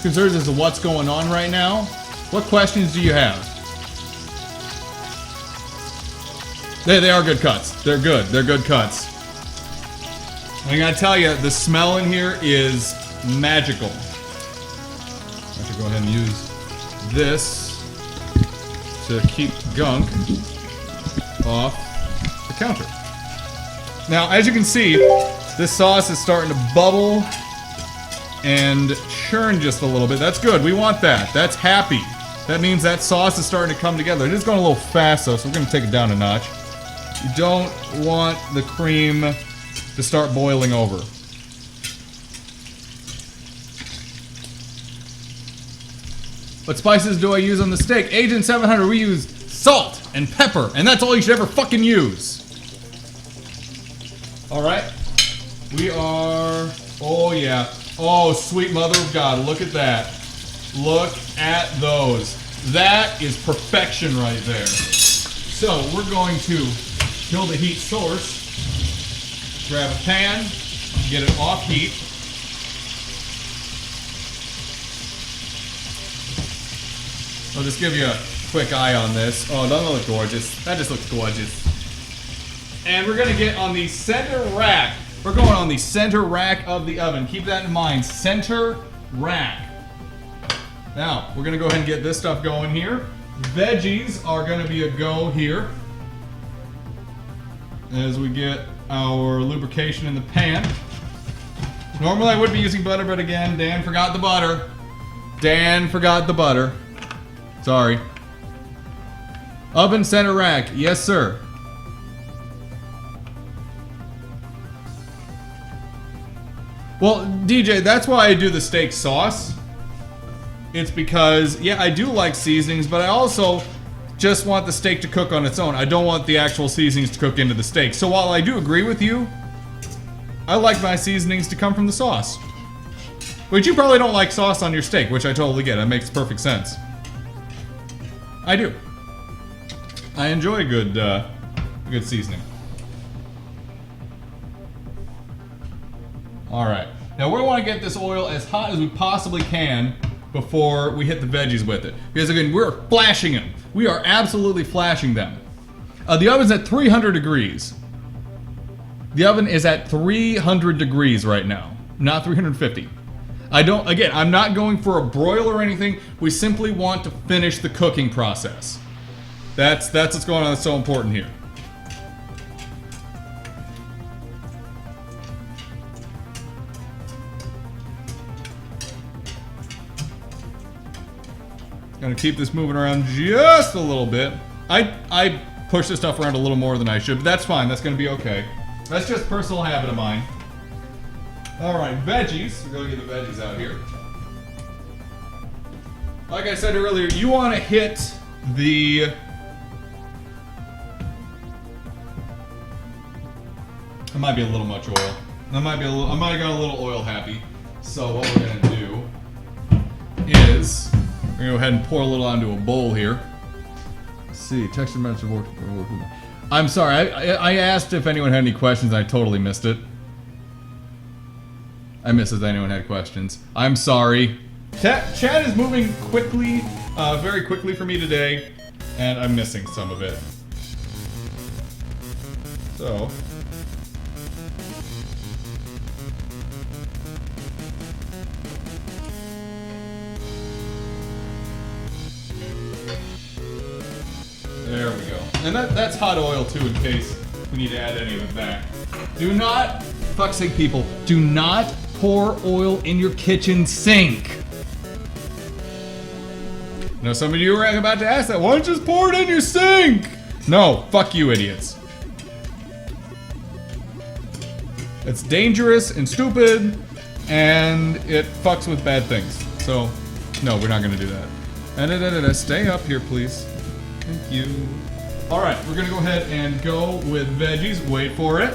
concerns as to what's going on right now? What questions do you have? They are good cuts. They're good. They're good cuts. I gotta tell you, the smell in here is magical. I have to go ahead and use this to keep gunk off the counter. Now, as you can see, this sauce is starting to bubble and churn just a little bit. That's good. We want that. That's happy. That means that sauce is starting to come together. It is going a little fast, though, so we're going to take it down a notch. You don't want the cream to start boiling over. What spices do I use on the steak? Agent 700, we use salt and pepper, and that's all you should ever fucking use. Alright. We are... Oh, yeah. Oh, sweet mother of God, look at that. Look at those. That is perfection right there. So, we're going to kill the heat source. Grab a pan, get it off heat. I'll just give you a quick eye on this. Oh, doesn't it look gorgeous? That just looks gorgeous. And we're gonna get on the center rack. We're going on the center rack of the oven. Keep that in mind, center rack. Now, we're gonna go ahead and get this stuff going here. Veggies are gonna be a go here. As we get our lubrication in the pan. Normally I would be using butter, but again, Dan forgot the butter. Dan forgot the butter. Sorry. Oven center rack. Yes, sir. Well, DJ, that's why I do the steak sauce. It's because, yeah, I do like seasonings, but I also just want the steak to cook on its own. I don't want the actual seasonings to cook into the steak. So while I do agree with you, I like my seasonings to come from the sauce. But you probably don't like sauce on your steak, which I totally get. That makes perfect sense. I do. I enjoy good seasoning. Alright. Now we want to get this oil as hot as we possibly can before we hit the veggies with it. Because again, we're flashing them. We are absolutely flashing them. The oven's at 300 degrees. The oven is at 300 degrees right now, not 350. Again, I'm not going for a broil or anything. We simply want to finish the cooking process. That's what's going on. That's so important here. Gonna keep this moving around just a little bit. I push this stuff around a little more than I should, but that's fine. That's gonna be okay. That's just personal habit of mine. All right, veggies. We're gonna get the veggies out here. Like I said earlier, you want to hit the It might be a little much oil. I might have got a little oil happy. So what we're gonna do is we're gonna go ahead and pour a little onto a bowl here. Let's see, texture match of. I'm sorry, I asked if anyone had any questions. And I totally missed it. I missed if anyone had questions. I'm sorry. Chat is moving quickly, very quickly for me today, and I'm missing some of it. So. There we go. And that's hot oil too, in case we need to add any of it back. Do not, fuck's sake people, do not pour oil in your kitchen sink. Now some of you are about to ask that, why don't you just pour it in your sink? No, fuck you idiots. It's dangerous and stupid, and it fucks with bad things. So, no, we're not gonna do that. And stay up here, please. Thank you. Alright, we're gonna go ahead and go with veggies. Wait for it.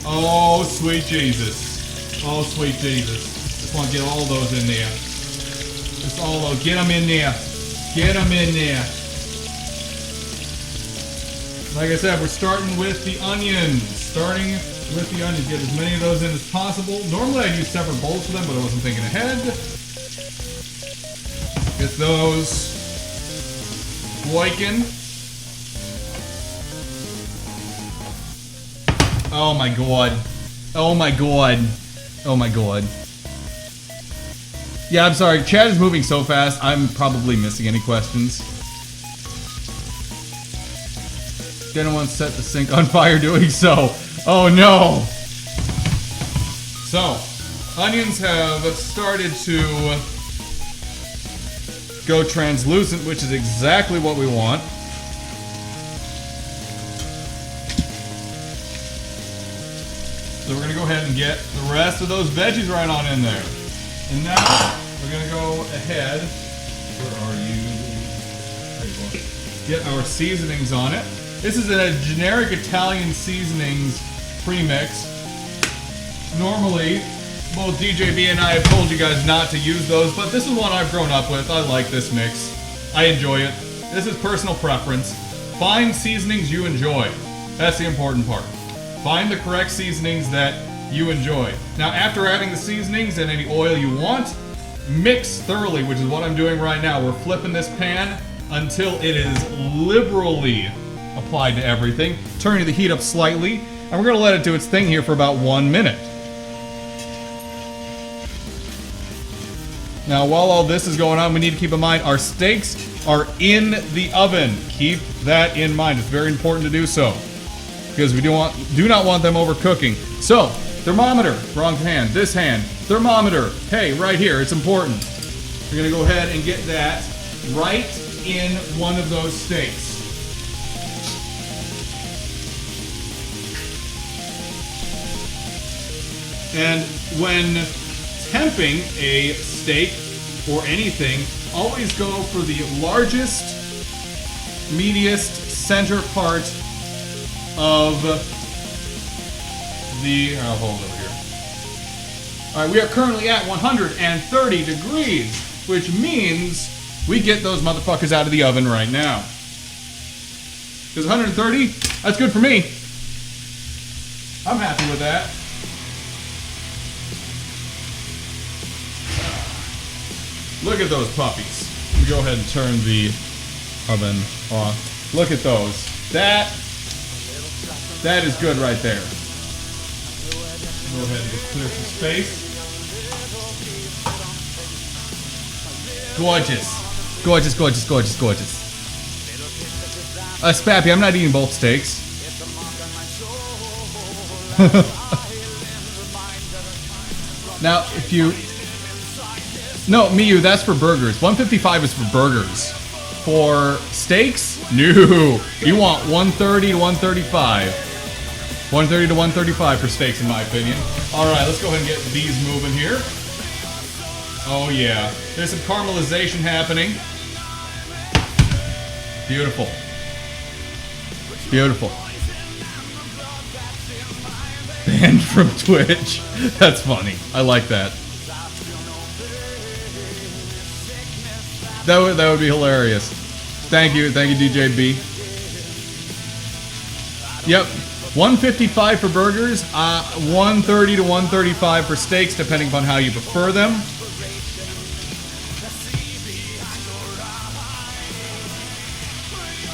Oh, sweet Jesus. Oh, sweet Jesus. Just want to get all those in there. Just all those. Get them in there. Get them in there. Like I said, we're starting with the onions. Starting with the onions. Get as many of those in as possible. Normally I'd use separate bowls for them, but I wasn't thinking ahead. Get those working. Oh my god. Oh my god. Oh my god. Yeah, I'm sorry. Chat is moving so fast, I'm probably missing any questions. Didn't want to set the sink on fire doing so. Oh no! So, onions have started to go translucent, which is exactly what we want. So we're going to go ahead and get the rest of those veggies right on in there. And now we're going to go ahead. Where are you? There you go. Get our seasonings on it. This is a generic Italian seasonings premix. Normally, both DJB and I have told you guys not to use those, but this is one I've grown up with. I like this mix. I enjoy it. This is personal preference. Find seasonings you enjoy. That's the important part. Find the correct seasonings that you enjoy. Now, after adding the seasonings and any oil you want, mix thoroughly, which is what I'm doing right now. We're flipping this pan until it is liberally applied to everything, turning the heat up slightly, and we're going to let it do its thing here for about 1 minute. Now, while all this is going on, we need to keep in mind our steaks are in the oven. Keep that in mind. It's very important to do so, because we do not want them overcooking. So, thermometer, wrong hand, this hand, thermometer, hey, right here, it's important. We're gonna go ahead and get that right in one of those steaks. And when temping a steak or anything, always go for the largest, meatiest center part of the, I'll hold over here. All right, we are currently at 130 degrees, which means we get those motherfuckers out of the oven right now. Because 130, that's good for me. I'm happy with that. Look at those puppies. Let me go ahead and turn the oven off. Look at those. That is good right there. Go ahead and just clear some space. Gorgeous. Gorgeous, gorgeous, gorgeous, gorgeous. Spappy, I'm not eating both steaks. Now, if you... No, Miyu, that's for burgers. 155 is for burgers. For steaks? No. You want 130 to 135. 130 to 135 for steaks, in my opinion. Alright, let's go ahead and get these moving here. Oh, yeah. There's some caramelization happening. Beautiful. Beautiful. Banned from Twitch. That's funny. I like that. That would be hilarious. Thank you, DJ B. Yep, 155 for burgers, 130 to 135 for steaks, depending upon how you prefer them.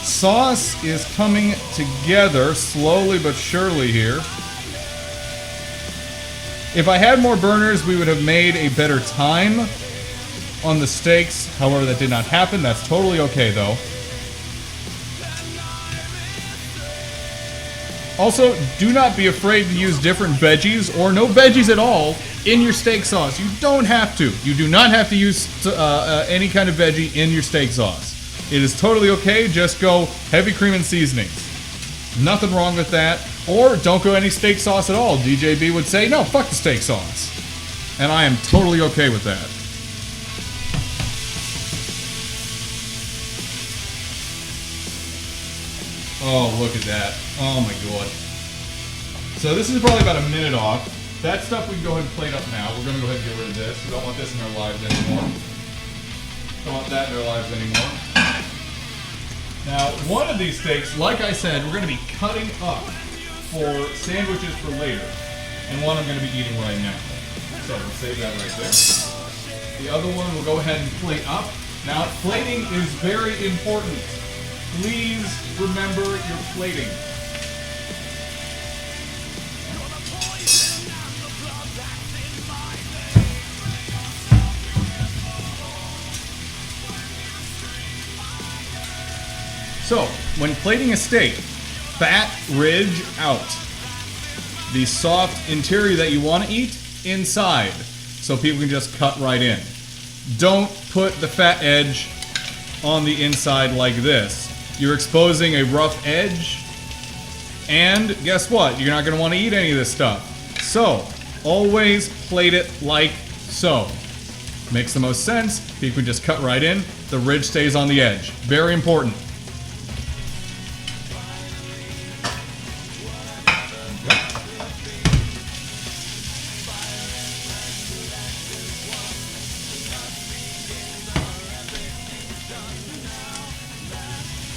Sauce is coming together slowly but surely here. If I had more burners, we would have made a better time on the steaks. However, that did not happen. That's totally okay, though. Also, do not be afraid to use different veggies or no veggies at all in your steak sauce. You don't have to. You do not have to use any kind of veggie in your steak sauce. It is totally okay. Just go heavy cream and seasonings. Nothing wrong with that. Or don't go any steak sauce at all. DJB would say, no, fuck the steak sauce. And I am totally okay with that. Oh, look at that. Oh my god. So this is probably about a minute off. That stuff we can go ahead and plate up now. We're going to go ahead and get rid of this. We don't want this in our lives anymore. Don't want that in our lives anymore. Now, one of these steaks, like I said, we're going to be cutting up for sandwiches for later. And one I'm going to be eating right now. So we'll save that right there. The other one we'll go ahead and plate up. Now, plating is very important. Please remember your plating. So, when plating a steak, fat ridge out. The soft interior that you want to eat, inside. So people can just cut right in. Don't put the fat edge on the inside like this. You're exposing a rough edge, and guess what? You're not going to want to eat any of this stuff. So, always plate it like so. Makes the most sense. People can just cut right in. The ridge stays on the edge. Very important.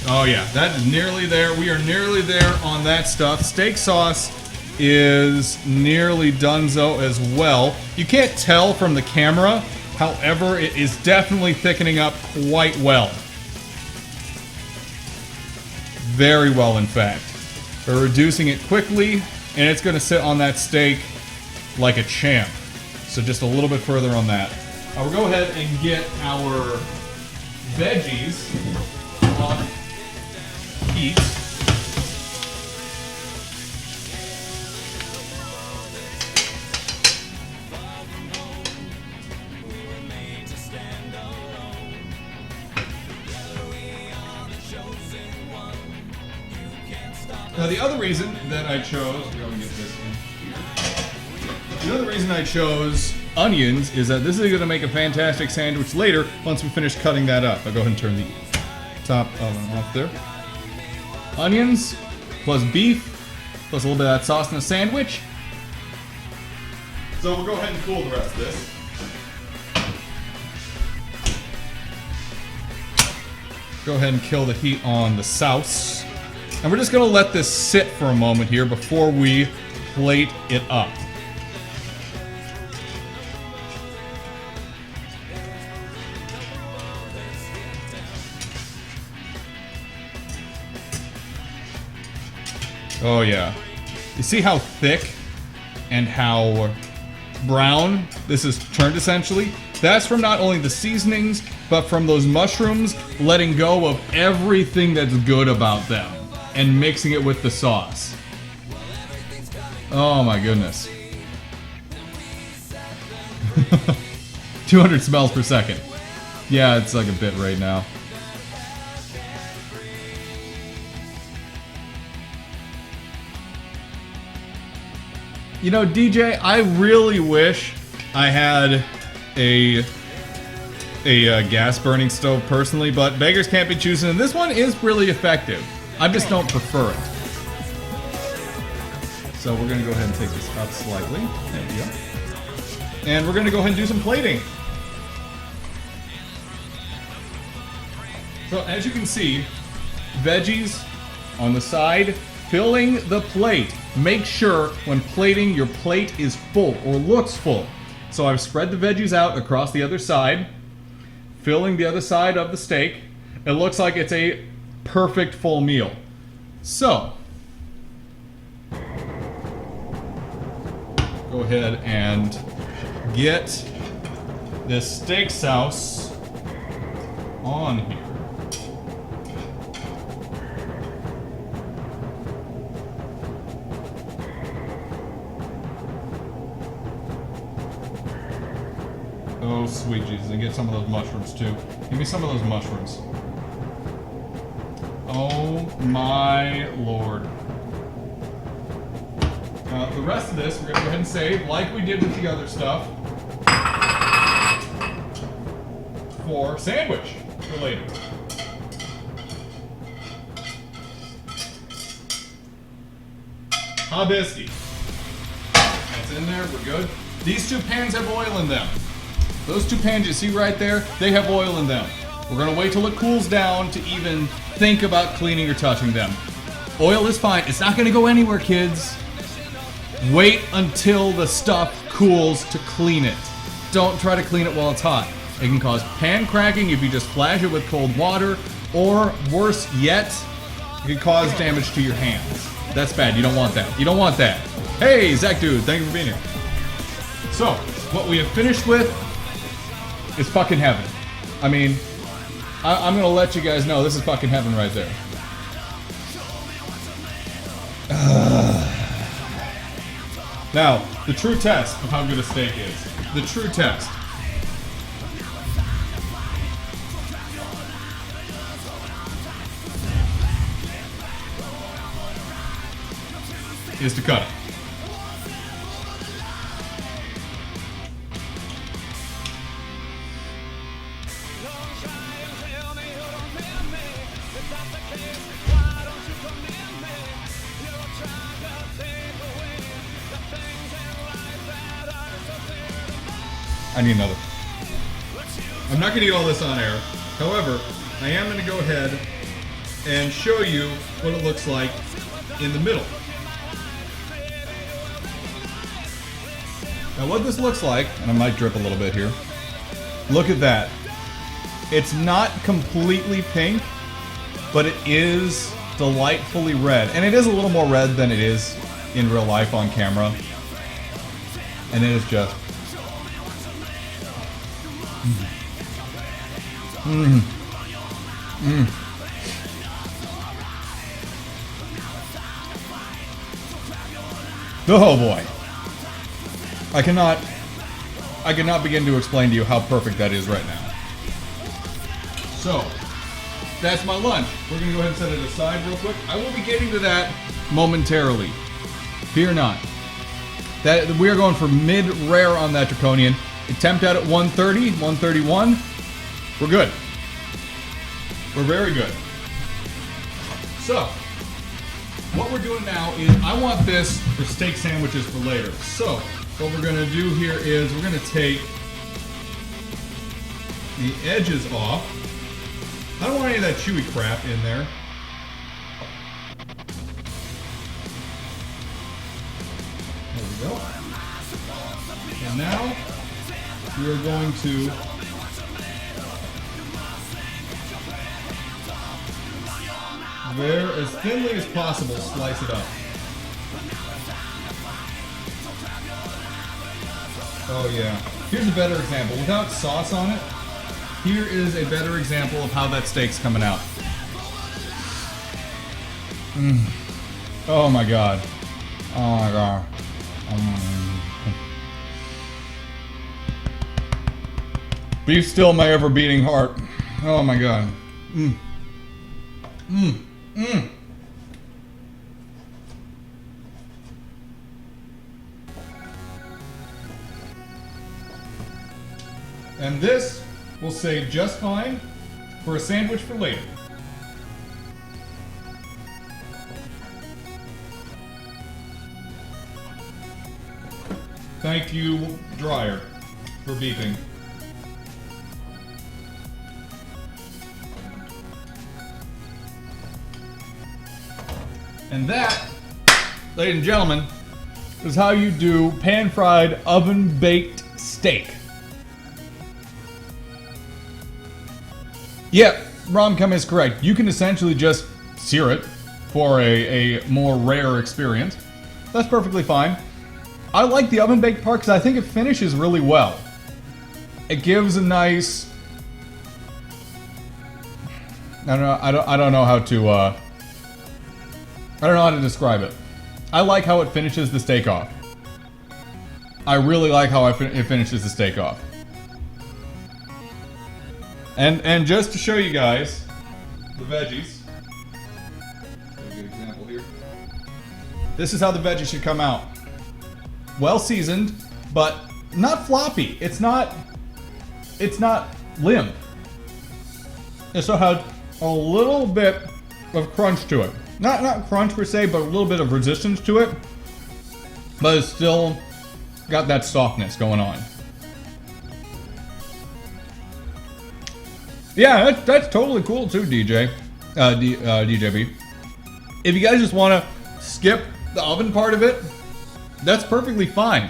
Oh yeah, that is nearly there. We are nearly there on that stuff. Steak sauce is nearly donezo as well. You can't tell from the camera, however, it is definitely thickening up quite well. Very well, in fact. We're reducing it quickly, and it's going to sit on that steak like a champ. So just a little bit further on that. We'll go ahead and get our veggies on heat. Now the other reason that I chose, we're going to get this in here. The other reason I chose onions is that this is going to make a fantastic sandwich later once we finish cutting that up. I'll go ahead and turn the top oven off there. Onions, plus beef, plus a little bit of that sauce in the sandwich. So we'll go ahead and cool the rest of this. Go ahead and kill the heat on the sauce. And we're just going to let this sit for a moment here before we plate it up. Oh yeah. You see how thick and how brown this is turned essentially? That's from not only the seasonings, but from those mushrooms letting go of everything that's good about them and mixing it with the sauce. Oh my goodness. 200 smells per second. Yeah, it's like a bit right now. You know, DJ, I really wish I had a gas burning stove personally, but beggars can't be choosers, and this one is really effective. I just don't prefer it. So we're gonna go ahead and take this up slightly. There we go. And we're gonna go ahead and do some plating. So as you can see, veggies on the side, filling the plate. Make sure when plating, your plate is full or looks full. So I've spread the veggies out across the other side, filling the other side of the steak. It looks like it's a perfect full meal. So, go ahead and get this steak sauce on here. Oh, sweet Jesus, and get some of those mushrooms too. Give me some of those mushrooms. Oh my Lord. The rest of this, we're gonna go ahead and save, like we did with the other stuff, for sandwich for later. Hibiscus. That's in there, we're good. These two pans have oil in them. Those two pans you see right there, they have oil in them. We're gonna wait till it cools down to even think about cleaning or touching them. Oil is fine, it's not gonna go anywhere, kids. Wait until the stuff cools to clean it. Don't try to clean it while it's hot. It can cause pan cracking if you just flash it with cold water, or worse yet, it can cause damage to your hands. That's bad, you don't want that. You don't want that. Hey, Zach Dude, thank you for being here. So, what we have finished with is fucking heaven. I mean, I'm gonna let you guys know this is fucking heaven right there. Now, the true test of how good a steak is. The true test. Is to cut it. I need another. I'm not going to eat all this on air. However, I am going to go ahead and show you what it looks like in the middle. Now what this looks like, and I might drip a little bit here. Look at that. It's not completely pink, but it is delightfully red. And it is a little more red than it is in real life on camera. And it is just... Oh boy. I cannot begin to explain to you how perfect that is right now. So, that's my lunch. We're gonna go ahead and set it aside real quick. I will be getting to that momentarily. Fear not. That we are going for mid-rare on that Draconian. It temped out at 130, 131. We're good. We're very good. So, what we're doing now is I want this for steak sandwiches for later. So, what we're gonna do here is we're gonna take the edges off. I don't want any of that chewy crap in there. There we go. And now we are going to as thinly as possible slice it up. Oh yeah. Here's a better example. Without sauce on it, here is a better example of how that steak's coming out. Oh my god. Oh my god. Beef still my ever beating heart. Oh my god. And this will save just fine for a sandwich for later. Thank you, dryer, for beeping. And that, ladies and gentlemen, is how you do pan-fried, oven-baked steak. Yep, Romcom is correct. You can essentially just sear it for a more rare experience. That's perfectly fine. I like the oven-baked part because I think it finishes really well. It gives a nice... I don't know how to describe it. I like how it finishes the steak off. I really like how it finishes the steak off. And just to show you guys the veggies, a good example here. This is how the veggies should come out. Well seasoned, but not floppy. It's not limp. It still has a little bit of crunch to it. Not crunch per se, but a little bit of resistance to it. But it's still got that softness going on. Yeah, that's totally cool too, DJB. If you guys just want to skip the oven part of it, that's perfectly fine.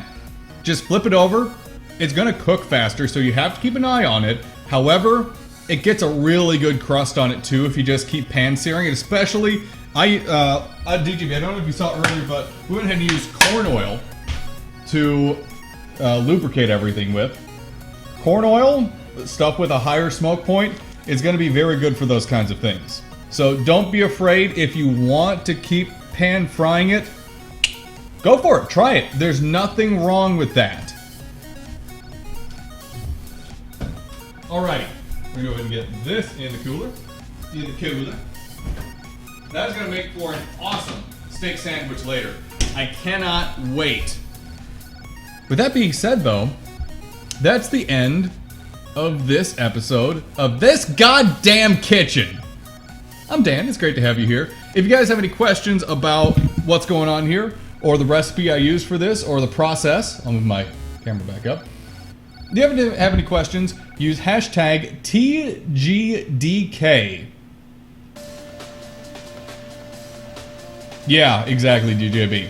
Just flip it over. It's gonna cook faster, so you have to keep an eye on it. However, it gets a really good crust on it too if you just keep pan searing it. Especially, DJB, I don't know if you saw it earlier, but we went ahead and used corn oil to lubricate everything with. Corn oil, stuff with a higher smoke point, is going to be very good for those kinds of things. So don't be afraid. If you want to keep pan frying it, go for it. Try it. There's nothing wrong with that. Alrighty, we're going to go ahead and get this in the cooler. That's going to make for an awesome steak sandwich later. I cannot wait. With that being said, though, that's the end of this episode of this goddamn kitchen. I'm Dan, it's great to have you here. If you guys have any questions about what's going on here, or the recipe I used for this, or the process, I'll move my camera back up. If you have any questions, use hashtag TGDK. Yeah, exactly, DJB.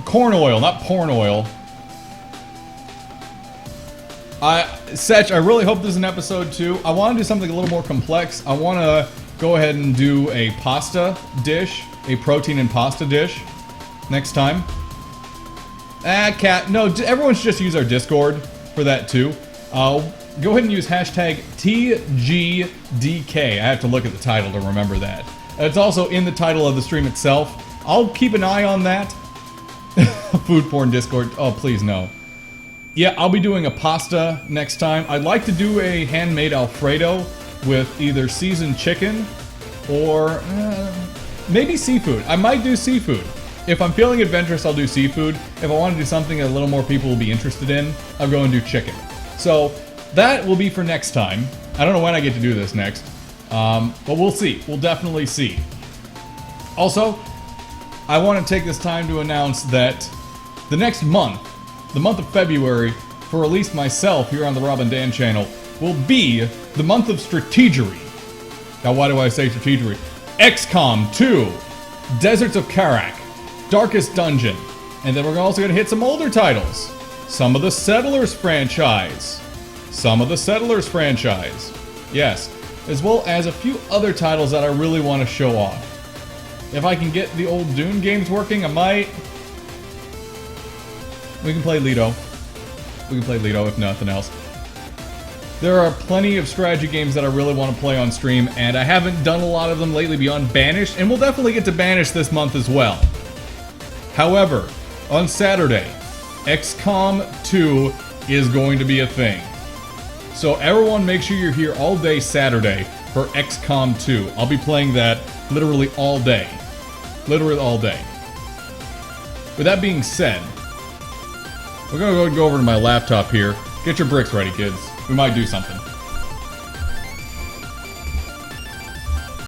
Corn oil, not porn oil. Setch, I really hope this is an episode 2. I want to do something a little more complex. I want to go ahead and do a pasta dish, a protein and pasta dish next time. No, everyone should just use our Discord for that too. Go ahead and use hashtag TGDK. I have to look at the title to remember that. It's also in the title of the stream itself. I'll keep an eye on that. Food porn Discord. Oh, please no. Yeah, I'll be doing a pasta next time. I'd like to do a handmade Alfredo with either seasoned chicken or maybe seafood. I might do seafood. If I'm feeling adventurous, I'll do seafood. If I want to do something a little more people will be interested in, I'll go and do chicken. So that will be for next time. I don't know when I get to do this next. But we'll see. We'll definitely see. Also, I want to take this time to announce that the next month, the month of February, for at least myself here on the Rob and Dan channel, will be the month of strategery. Now, why do I say strategery? XCOM 2, Deserts of Karak, Darkest Dungeon, and then we're also going to hit some older titles. Some of the Settlers franchise. Yes, as well as a few other titles that I really want to show off. If I can get the old Dune games working, I might. We can play Lido. We can play Lido if nothing else. There are plenty of strategy games that I really want to play on stream, and I haven't done a lot of them lately beyond Banished, and we'll definitely get to Banished this month as well. However, on Saturday, XCOM 2 is going to be a thing. So everyone make sure you're here all day Saturday for XCOM 2. I'll be playing that literally all day. Literally all day. With that being said, we're gonna go over to my laptop here. Get your bricks ready, kids. We might do something.